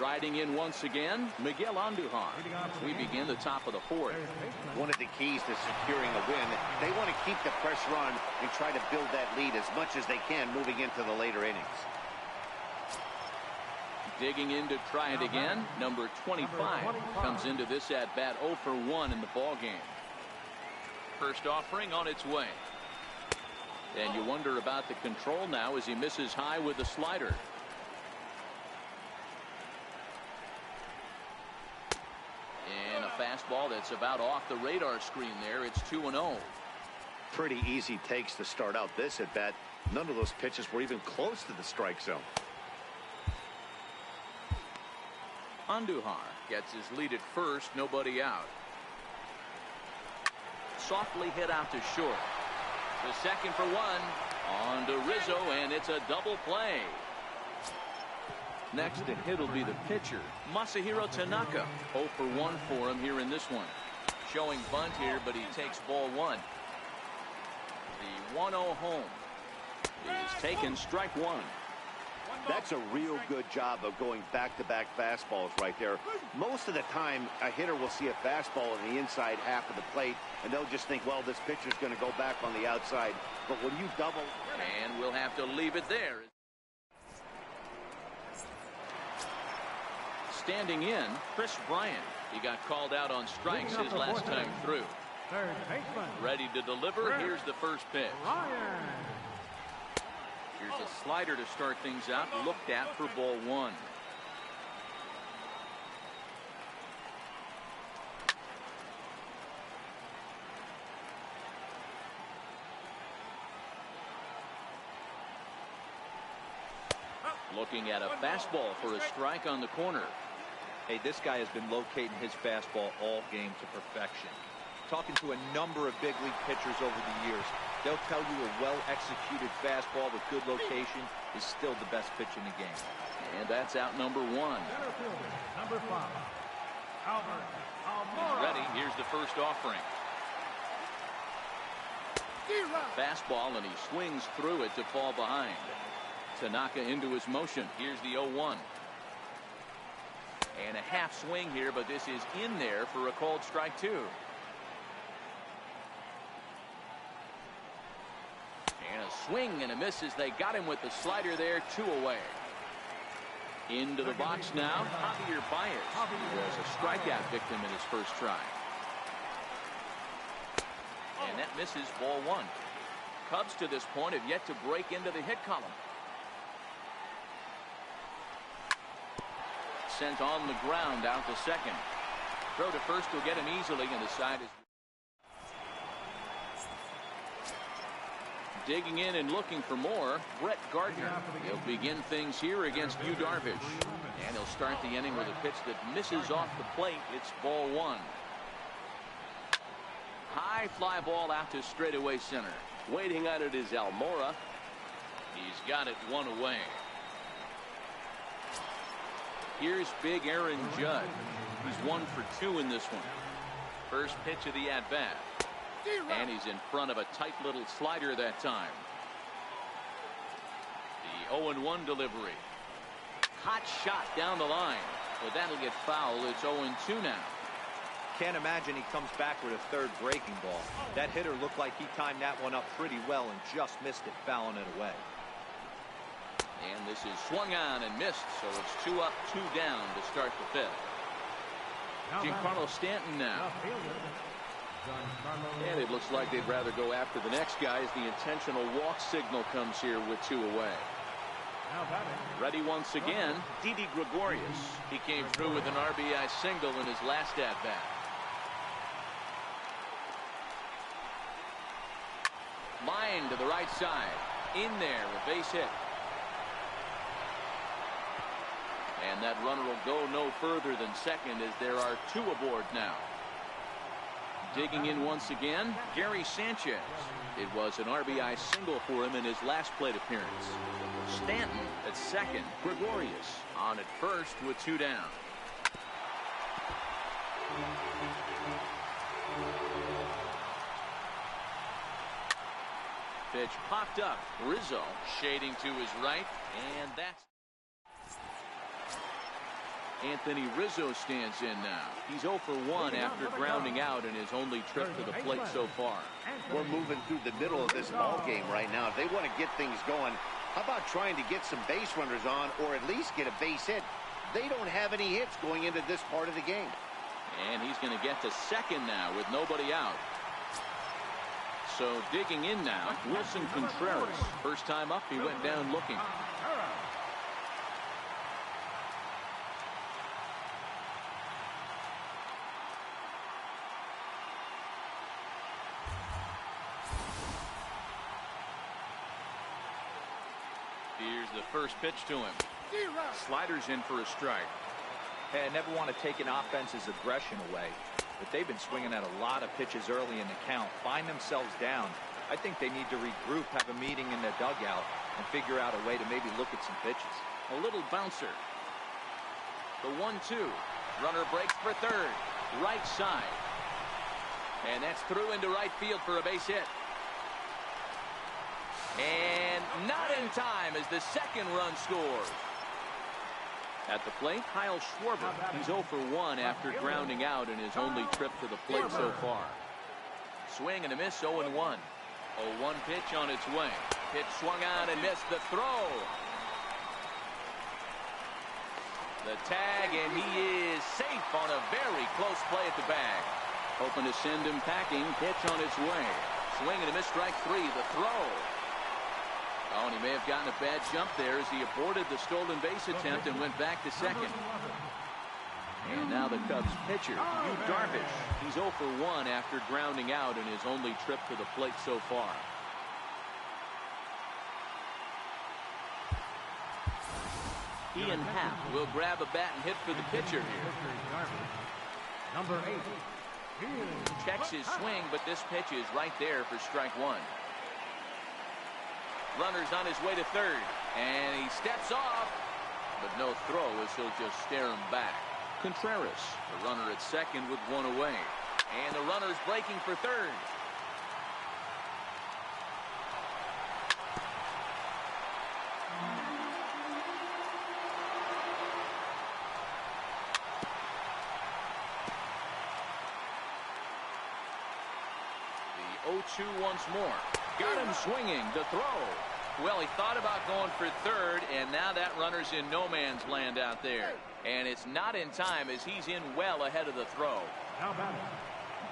riding in once again, Miguel Andujar. We begin the top of the 4th.
One of the keys to securing a win, they want to keep the pressure on and try to build that lead as much as they can moving into the later innings.
Digging in to try it again. Number 25 comes into this at bat 0 for 1 in the ball game. First offering on its way. And you wonder about the control now as he misses high with the slider. And a fastball that's about off the radar screen there. It's 2-0.
Pretty easy takes to start out this at bat. None of those pitches were even close to the strike zone.
Andujar gets his lead at first, nobody out. Softly hit out to short. The second for 1 on to Rizzo, and it's a double play. Next to hit will be the pitcher, Masahiro Tanaka. 0 for 1 for him here in this one. Showing bunt here, but he takes ball 1. The 1-0 home is taken, strike 1.
That's a real good job of going back-to-back fastballs right there. Most of the time, a hitter will see a fastball in the inside half of the plate, and they'll just think, well, this pitcher's going to go back on the outside. But when you double...
And we'll have to leave it there. Standing in, Chris Bryant. He got called out on strikes his last time through. Ready to deliver. Here's the first pitch. Here's a slider to start things out. Looked at for ball 1. Looking at a fastball for a strike on the corner.
Hey, this guy has been locating his fastball all game to perfection. Talking to a number of big league pitchers over the years, they'll tell you a well-executed fastball with good location is still the best pitch in the game.
And that's out number 1.
Center fielder, number 5, Albert
He's ready. Here's the first offering. Fastball, and he swings through it to fall behind. Tanaka into his motion. Here's the 0-1. And a half swing here, but this is in there for a called strike 2. And a swing and a miss as they got him with the slider there. 2 away. Into the box now, Javier Baez. He was a strikeout victim in his first try. And that misses, ball 1. Cubs to this point have yet to break into the hit column. Sent on the ground out to second. Throw to first will get him easily, and the side is digging in and looking for more. Brett Gardner. He'll begin things here against Yu Darvish. And he'll start the inning with a pitch that misses off the plate. It's ball 1. High fly ball out to straightaway center.
Waiting on it is Almora.
He's got it 1 away. Here's big Aaron Judd. He's 1 for 2 in this one. First pitch of the at-bat. And he's in front of a tight little slider that time. The 0-1 delivery. Hot shot down the line. Well, that'll get foul. It's 0-2 now.
Can't imagine he comes back with a third breaking ball. That hitter looked like he timed that one up pretty well and just missed it, fouling it away.
And this is swung on and missed, so it's 2 up, 2 down to start the 5th. Giancarlo Stanton now. And it looks like they'd rather go after the next guy as the intentional walk signal comes here with 2 away. Ready once again, Didi Gregorius. He came through with an RBI single in his last at-bat. Line to the right side. in there, a base hit. And that runner will go no further than second as there are 2 aboard now. Digging in once again, Gary Sanchez. It was an RBI single for him in his last plate appearance. Stanton at second. Gregorius on at first with 2 down. Pitch popped up. Rizzo shading to his right, and that's Anthony Rizzo stands in now. He's 0 for 1 after grounding out in his only trip to the plate so far.
We're moving through the middle of this ball game right now. If they want to get things going, how about trying to get some base runners on or at least get a base hit? They don't have any hits going into this part of the game.
And he's going to get to second now with nobody out. So digging in now, Wilson Contreras. First time up, he went down looking. Here's the first pitch to him. Sliders in for a strike.
Hey, I never want to take an offense's aggression away, but they've been swinging at a lot of pitches early in the count, find themselves down. I think they need to regroup, have a meeting in their dugout, and figure out a way to maybe look at some pitches.
A little bouncer. The 1-2. Runner breaks for third. Right side. And that's through into right field for a base hit. And not in time as the second run scores. At the plate, Kyle Schwarber. He's 0 for 1 after grounding out in his only trip to the plate so far. Swing and a miss, 0-1. 0-1 pitch on its way. Pitch swung on and missed the throw. The tag, and he is safe on a very close play at the bag. Hoping to send him packing. Pitch on its way. Swing and a miss, strike 3. The throw. Oh, and he may have gotten a bad jump there as he aborted the stolen base attempt and went back to second. And now the Cubs pitcher, Yu Darvish. He's 0 for 1 after grounding out in his only trip to the plate so far. Ian Happ will grab a bat and hit for the pitcher here.
Number 8.
Checks his swing, but this pitch is right there for strike 1. Runner's on his way to third, and he steps off, but no throw as he'll just stare him back. Contreras, the runner at second with 1 away, and the runner's breaking for third. The 0-2 once more. Got him swinging. The throw. Well, he thought about going for third, and now that runner's in no man's land out there. And it's not in time as he's in well ahead of the throw.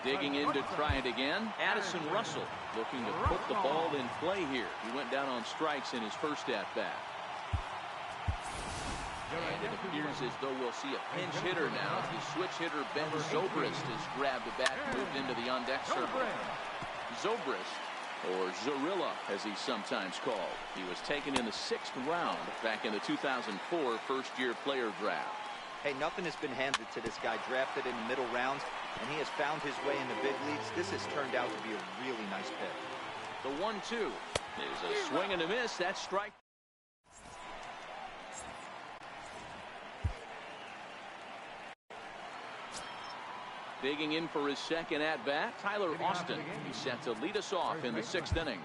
Digging in to try it again. Addison Russell looking to put the ball in play here. He went down on strikes in his first at-bat. And it appears as though we'll see a pinch hitter now. The switch hitter Ben Zobrist has grabbed the bat and moved into the on-deck circle. Zobrist, or Zorilla as he's sometimes called. He was taken in the 6th round back in the 2004 first-year player draft.
Hey, nothing has been handed to this guy. Drafted in the middle rounds, and he has found his way in the big leagues. This has turned out to be a really nice pick.
The 1-2 is a swing and a miss. That's strike. Digging in for his second at-bat, Tyler Austin. He's set to lead us off in the 6th inning.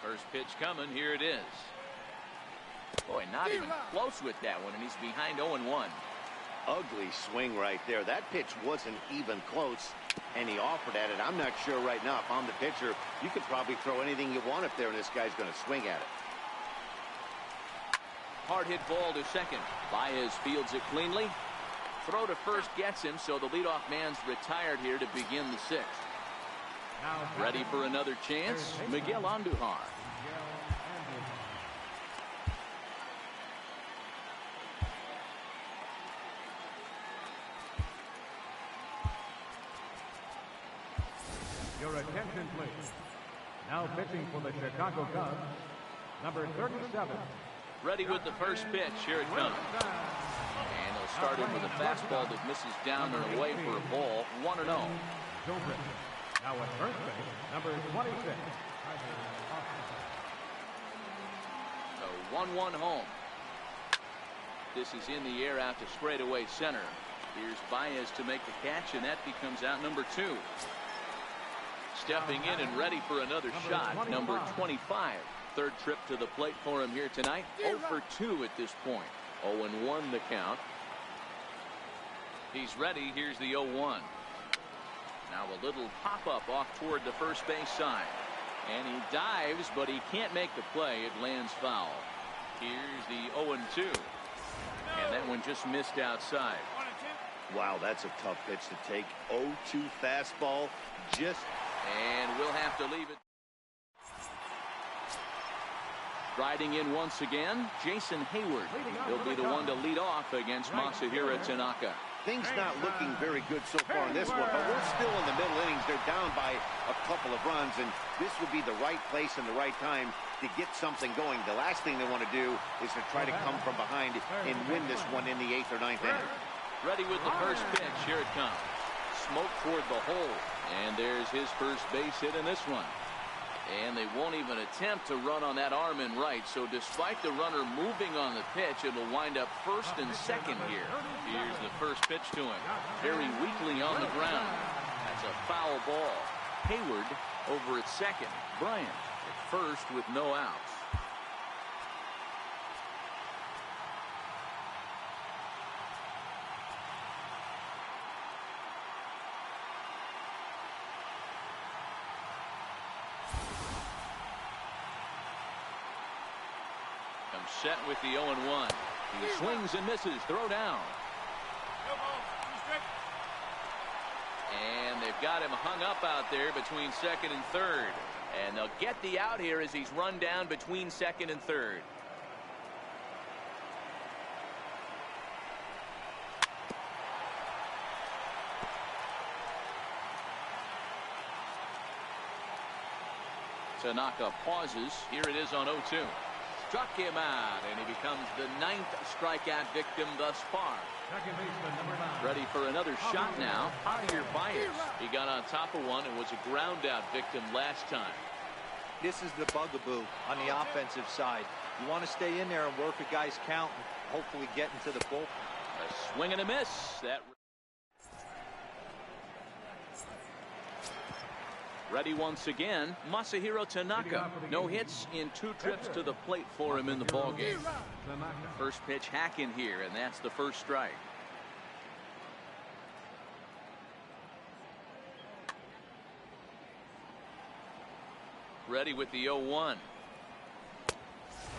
First pitch coming. Here it is. Boy, not even close with that one, and he's behind 0-1.
Ugly swing right there. That pitch wasn't even close, and he offered at it. I'm not sure right now if I'm the pitcher. You could probably throw anything you want up there, and this guy's going to swing at it.
Hard hit ball to second. Baez fields it cleanly. Throw to first gets him, so the leadoff man's retired here to begin the sixth. Ready for another chance, Miguel Andujar.
Your attention, please. Now pitching for the Chicago Cubs, number 37.
Ready with the first pitch. Here it comes. And they'll start him with a fastball that misses down and away for a ball. 1-0.
Now at first base, number 26.
So 1-1 home. This is in the air out to straightaway center. Here's Baez to make the catch, and that becomes out number 2. Stepping in and ready for another shot, number 25. Third trip to the plate for him here tonight. 0 for 2 at this point. 0-1 the count. He's ready. Here's the 0-1. Now a little pop-up off toward the first base side. And he dives, but he can't make the play. It lands foul. Here's the 0-2. And that one just missed outside.
Wow, that's a tough pitch to take. 0-2 fastball.
And we'll have to leave it. Riding in once again, Jason Hayward. He'll be the one to lead off against Masahiro Tanaka.
Things not looking very good so far in this one, but we're still in the middle innings. They're down by a couple of runs, and this would be the right place and the right time to get something going. The last thing they want to do is to try to come from behind and win this one in the 8th or 9th inning.
Ready with the first pitch. Here it comes. Smoke toward the hole. And there's his first base hit in this one. And they won't even attempt to run on that arm in right. So despite the runner moving on the pitch, it'll wind up first and second here. Here's the first pitch to him. Very weakly on the ground. That's a foul ball. Hayward over at second. Bryant at first with no outs. Set with the 0-1. He swings and misses. Throw down. And they've got him hung up out there between second and third. And they'll get the out here as he's run down between second and third. Tanaka pauses. Here it is on 0-2. Struck him out, and he becomes the 9th strikeout victim thus far. Ready for another shot now. Javier Baez. He got on top of one and was a ground out victim last time.
This is the bugaboo on the offensive side. You want to stay in there and work a guy's count and hopefully get into the bullpen.
A swing and a miss. That. Ready once again, Masahiro Tanaka. No hits in 2 trips to the plate for him in the ballgame. First pitch hack in here, and that's the first strike. Ready with the 0-1.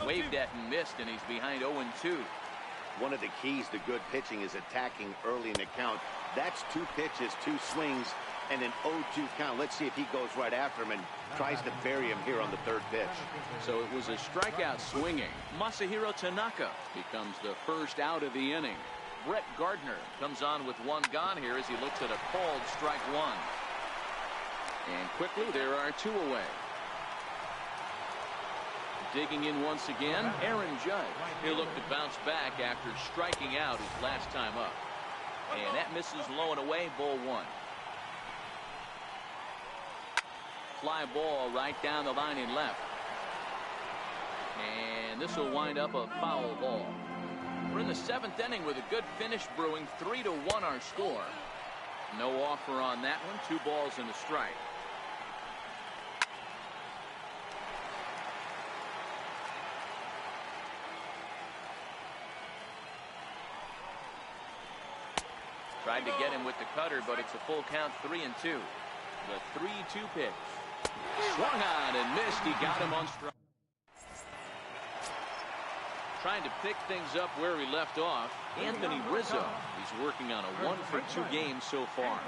Waved at and missed, and he's behind 0-2.
One of the keys to good pitching is attacking early in the count. That's 2 pitches, 2 swings, and an 0-2 count. Let's see if he goes right after him and tries to bury him here on the 3rd pitch.
So it was a strikeout swinging. Masahiro Tanaka becomes the first out of the inning. Brett Gardner comes on with 1 gone here as he looks at a called strike 1. And quickly there are 2 away. Digging in once again, Aaron Judge. He'll look to bounce back after striking out his last time up. And that misses low and away, ball 1. Fly ball right down the line in left. And this will wind up a foul ball. We're in the 7th inning with a good finish brewing. 3-1 our score. No offer on that one. 2 balls and a strike. Tried to get him with the cutter, but it's a full count, 3-2. The 3-2 pitch. Swung on and missed. He got him on strike. Trying to pick things up where he left off, Anthony Rizzo. He's working on a 1-for-2 game so far.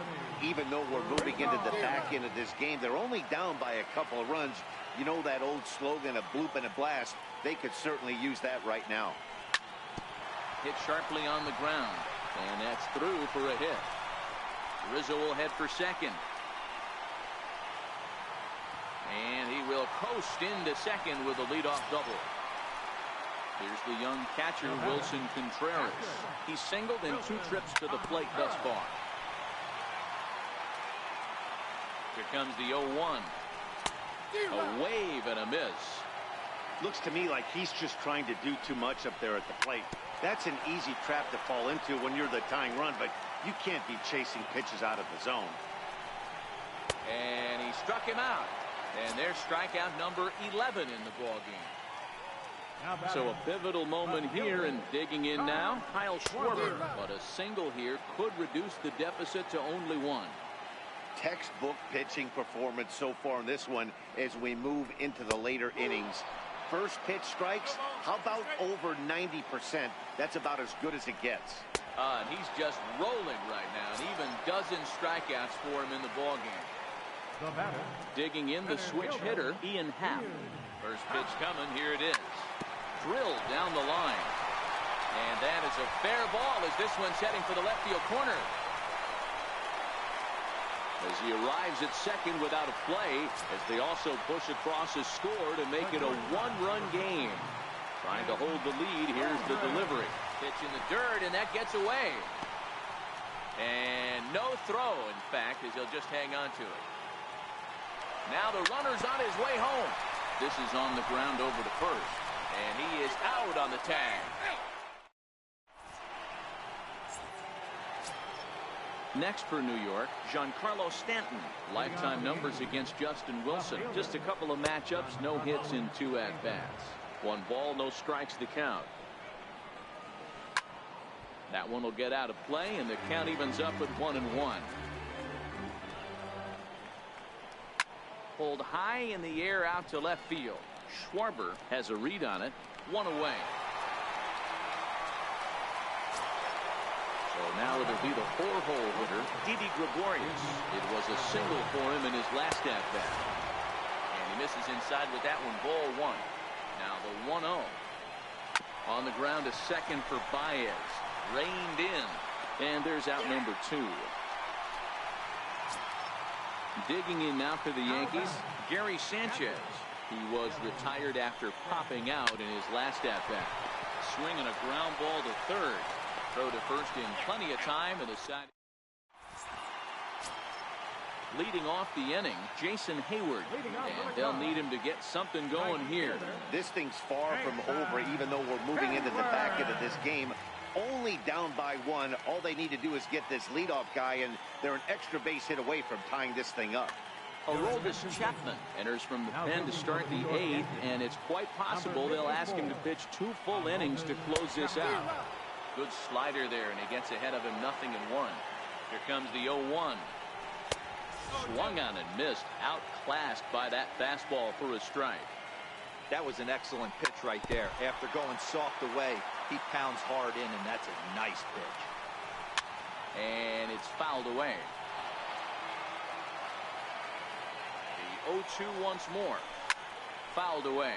Even though we're moving into the back end of this game, they're only down by a couple of runs. You know that old slogan, a bloop and a blast. They could certainly use that right now.
Hit sharply on the ground, and that's through for a hit. Rizzo will head for second. And he will coast into second with a leadoff double. Here's the young catcher, Wilson Contreras. He's singled in 2 trips to the plate thus far. Here comes the 0-1. A wave and a miss.
Looks to me like he's just trying to do too much up there at the plate. That's an easy trap to fall into when you're the tying run, but you can't be chasing pitches out of the zone.
And he struck him out. And there's strikeout number 11 in the ballgame. So a pivotal moment here, and digging in now, Kyle Schwarber. But a single here could reduce the deficit to only 1.
Textbook pitching performance so far in this one as we move into the later innings. First pitch strikes, how about over 90%? That's about as good as it gets.
And he's just rolling right now, and even dozen strikeouts for him in the ballgame. Digging in, the switch hitter, Ian Happ. First pitch coming, here it is. Drilled down the line. And that is a fair ball as this one's heading for the left field corner. As he arrives at second without a play, as they also push across a score to make it a 1-run game. Trying to hold the lead, here's the delivery. Pitch in the dirt, and that gets away. And no throw, in fact, as he'll just hang on to it. Now the runner's on his way home. This is on the ground over to first. And he is out on the tag. Next for New York, Giancarlo Stanton. Lifetime numbers against Justin Wilson. Just a couple of matchups, no hits in 2 at-bats. 1 ball, no strikes the count. That one will get out of play, and the count evens up at 1-1. Pulled high in the air out to left field. Schwarber has a read on it. 1 away. So now it'll be the 4-hole hitter, Didi Gregorius. It was a single for him in his last at-bat. And he misses inside with that one, ball 1. Now the 1-0. On the ground to second for Baez. Reined in. And there's out number 2. Digging in now for the Yankees, Gary Sanchez. He was retired after popping out in his last at-bat. Swinging a ground ball to third. Throw to first in plenty of time, and the side. Leading off the inning, Jason Hayward. And they'll need him to get something going here.
This thing's far from over, even though we're moving into the back end of this game. Only down by 1. All they need to do is get this leadoff guy, and they're an extra base hit away from tying this thing up.
Aroldis Chapman enters from the pen to start the 8th, and it's quite possible they'll ask him to pitch 2 full innings to close this out. Good slider there, and he gets ahead of him 0-1. Here comes the 0-1. Swung on and missed, outclassed by that fastball for a strike.
That was an excellent pitch right there. After going soft away, he pounds hard in, and that's a nice pitch.
And it's fouled away. The 0-2 once more. Fouled away.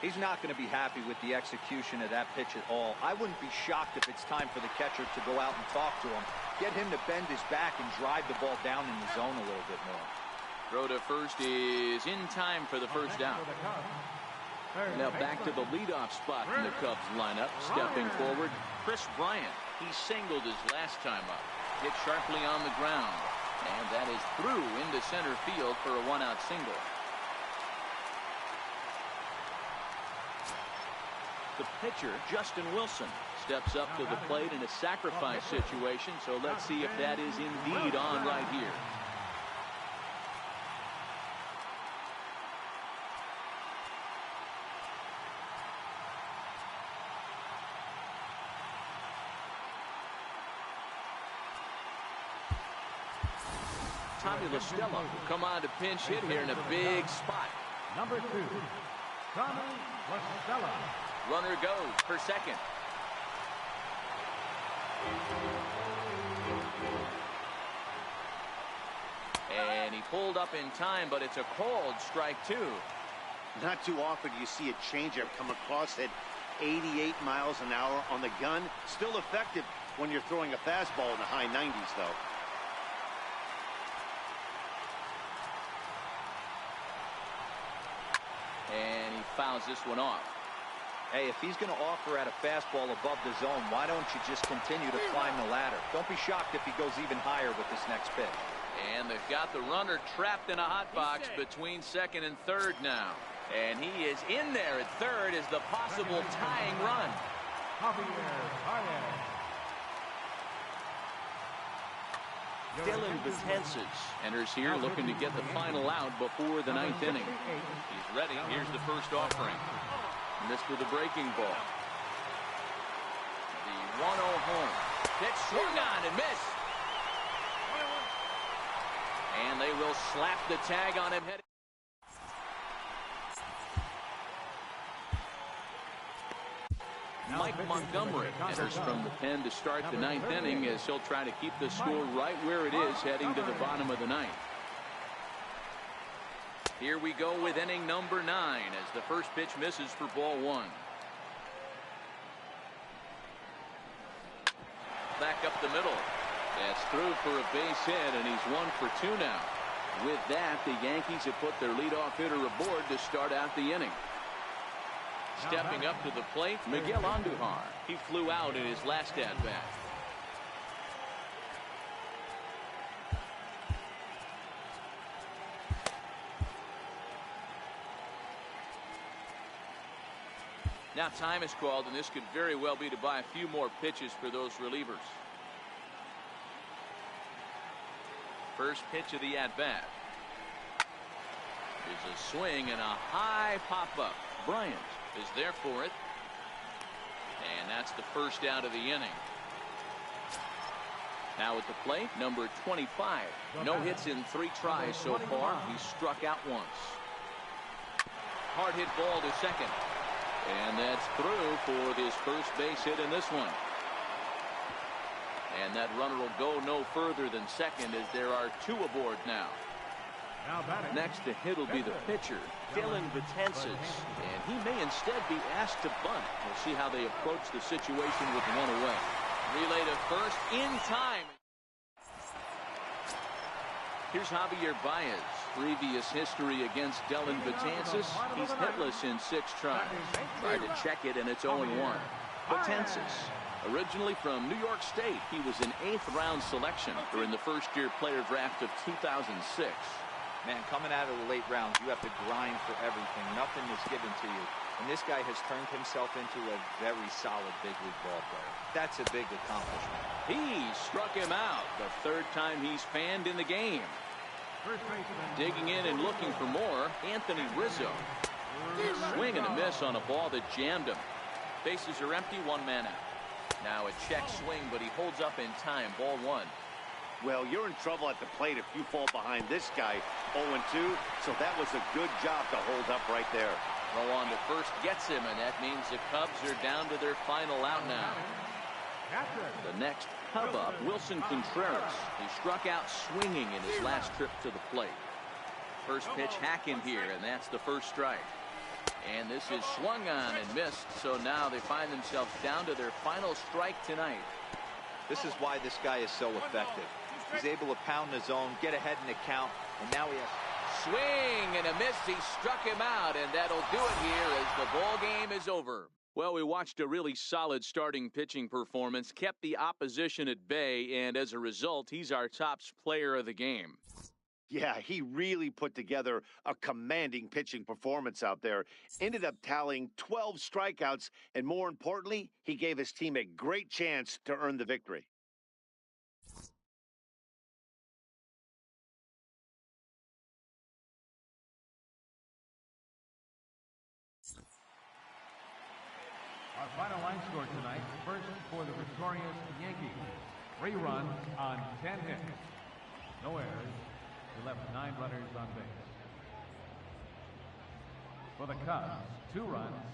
He's not going to be happy with the execution of that pitch at all. I wouldn't be shocked if it's time for the catcher to go out and talk to him. Get him to bend his back and drive the ball down in the zone a little bit more. Throw
to first is in time for the first out. Now back to the leadoff spot in the Cubs lineup. Stepping forward, Chris Bryant. He singled his last time up. Hit sharply on the ground. And that is through into center field for a 1-out single. The pitcher, Justin Wilson, steps up to the plate in a sacrifice situation. So let's see if that is indeed on right here. Tommy LaStella will come on to pinch hit here in a big spot.
Number 2, Tommy LaStella.
Runner goes for second. And he pulled up in time, but it's a called strike 2.
Not too often do you see a changeup come across at 88 miles an hour on the gun. Still effective when you're throwing a fastball in the high 90s, though.
And he fouls this one off.
Hey, if he's going to offer at a fastball above the zone, why don't you just continue to climb the ladder? Don't be shocked if he goes even higher with this next pitch.
And they've got the runner trapped in a hot box between second and third now. And he is in there at third as the possible tying run. Dylan Betances enters here looking to get the final out before the ninth inning. He's ready. Here's the first offering. Missed with a breaking ball. The 1-0 home. Pitch swung on and missed. And they will slap the tag on him. Mike Montgomery enters from the pen to start the ninth inning as he'll try to keep the score right where it is heading to the bottom of the ninth. Here we go with inning number 9 as the first pitch misses for ball 1. Back up the middle. That's through for a base hit, and he's 1 for 2 now. With that, the Yankees have put their leadoff hitter aboard to start out the inning. Stepping up to the plate, Miguel Andujar. He flew out in his last at-bat. Now time is called, and this could very well be to buy a few more pitches for those relievers. First pitch of the at-bat. There's a swing and a high pop-up. Bryant is there for it. And that's the first out of the inning. Now at the plate, number 25. No hits in 3 tries so far. He struck out once. Hard hit ball to second. And that's through for his first base hit in this one. And that runner will go no further than second as there are 2 aboard now. Next to hit will be the pitcher, Dylan Betances. And he may instead be asked to bunt. We'll see how they approach the situation with 1 away. Relay to first in time. Here's Javier Baez. Previous history against Dylan Betances. He's hitless in 6 tries. Tried to check it, and it's 0-1. Betances, originally from New York State, he was an 8th-round selection during the first-year player draft of 2006.
Man, coming out of the late rounds, you have to grind for everything. Nothing is given to you. And this guy has turned himself into a very solid big league ball player. That's a big accomplishment.
He struck him out the 3rd time he's fanned in the game. Digging in and looking for more, Anthony Rizzo. Swing and a miss on a ball that jammed him. Bases are empty, 1 man out. Now a check swing, but he holds up in time. Ball 1.
Well, you're in trouble at the plate if you fall behind this guy 0-2, so that was a good job to hold up right there.
Throw on to first gets him, and that means the Cubs are down to their final out now. The next Cub up, Wilson Contreras. He struck out swinging in his last trip to the plate. First pitch hacking here, and that's the first strike. And this is swung on and missed, so now they find themselves down to their final strike tonight.
This is why this guy is so effective. He's able to pound the zone, get ahead in the count, and now he has...
Swing and a miss. He struck him out, and that'll do it here as the ball game is over. Well, we watched a really solid starting pitching performance, kept the opposition at bay, and as a result, he's our top player of the game.
Yeah, he really put together a commanding pitching performance out there. Ended up tallying 12 strikeouts, and more importantly, he gave his team a great chance to earn the victory.
Our final line score tonight, first for the victorious Yankees. 3 runs on 10 hits. No errors, He left 9 runners on base. For the Cubs, 2 runs,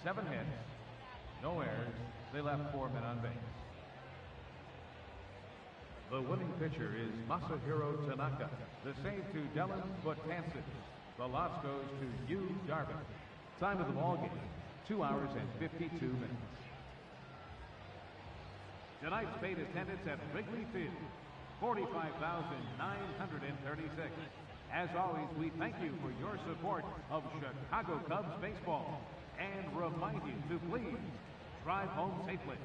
7 hits, no errors. They left 4 men on base. The winning pitcher is Masahiro Tanaka. The save to Dylan Betances. The loss goes to Yu Darvin. Time of the ball game, 2 hours and 52 minutes. Tonight's paid attendance at Wrigley Field, 45,936. As always, we thank you for your support of Chicago Cubs baseball and remind you to please drive home safely.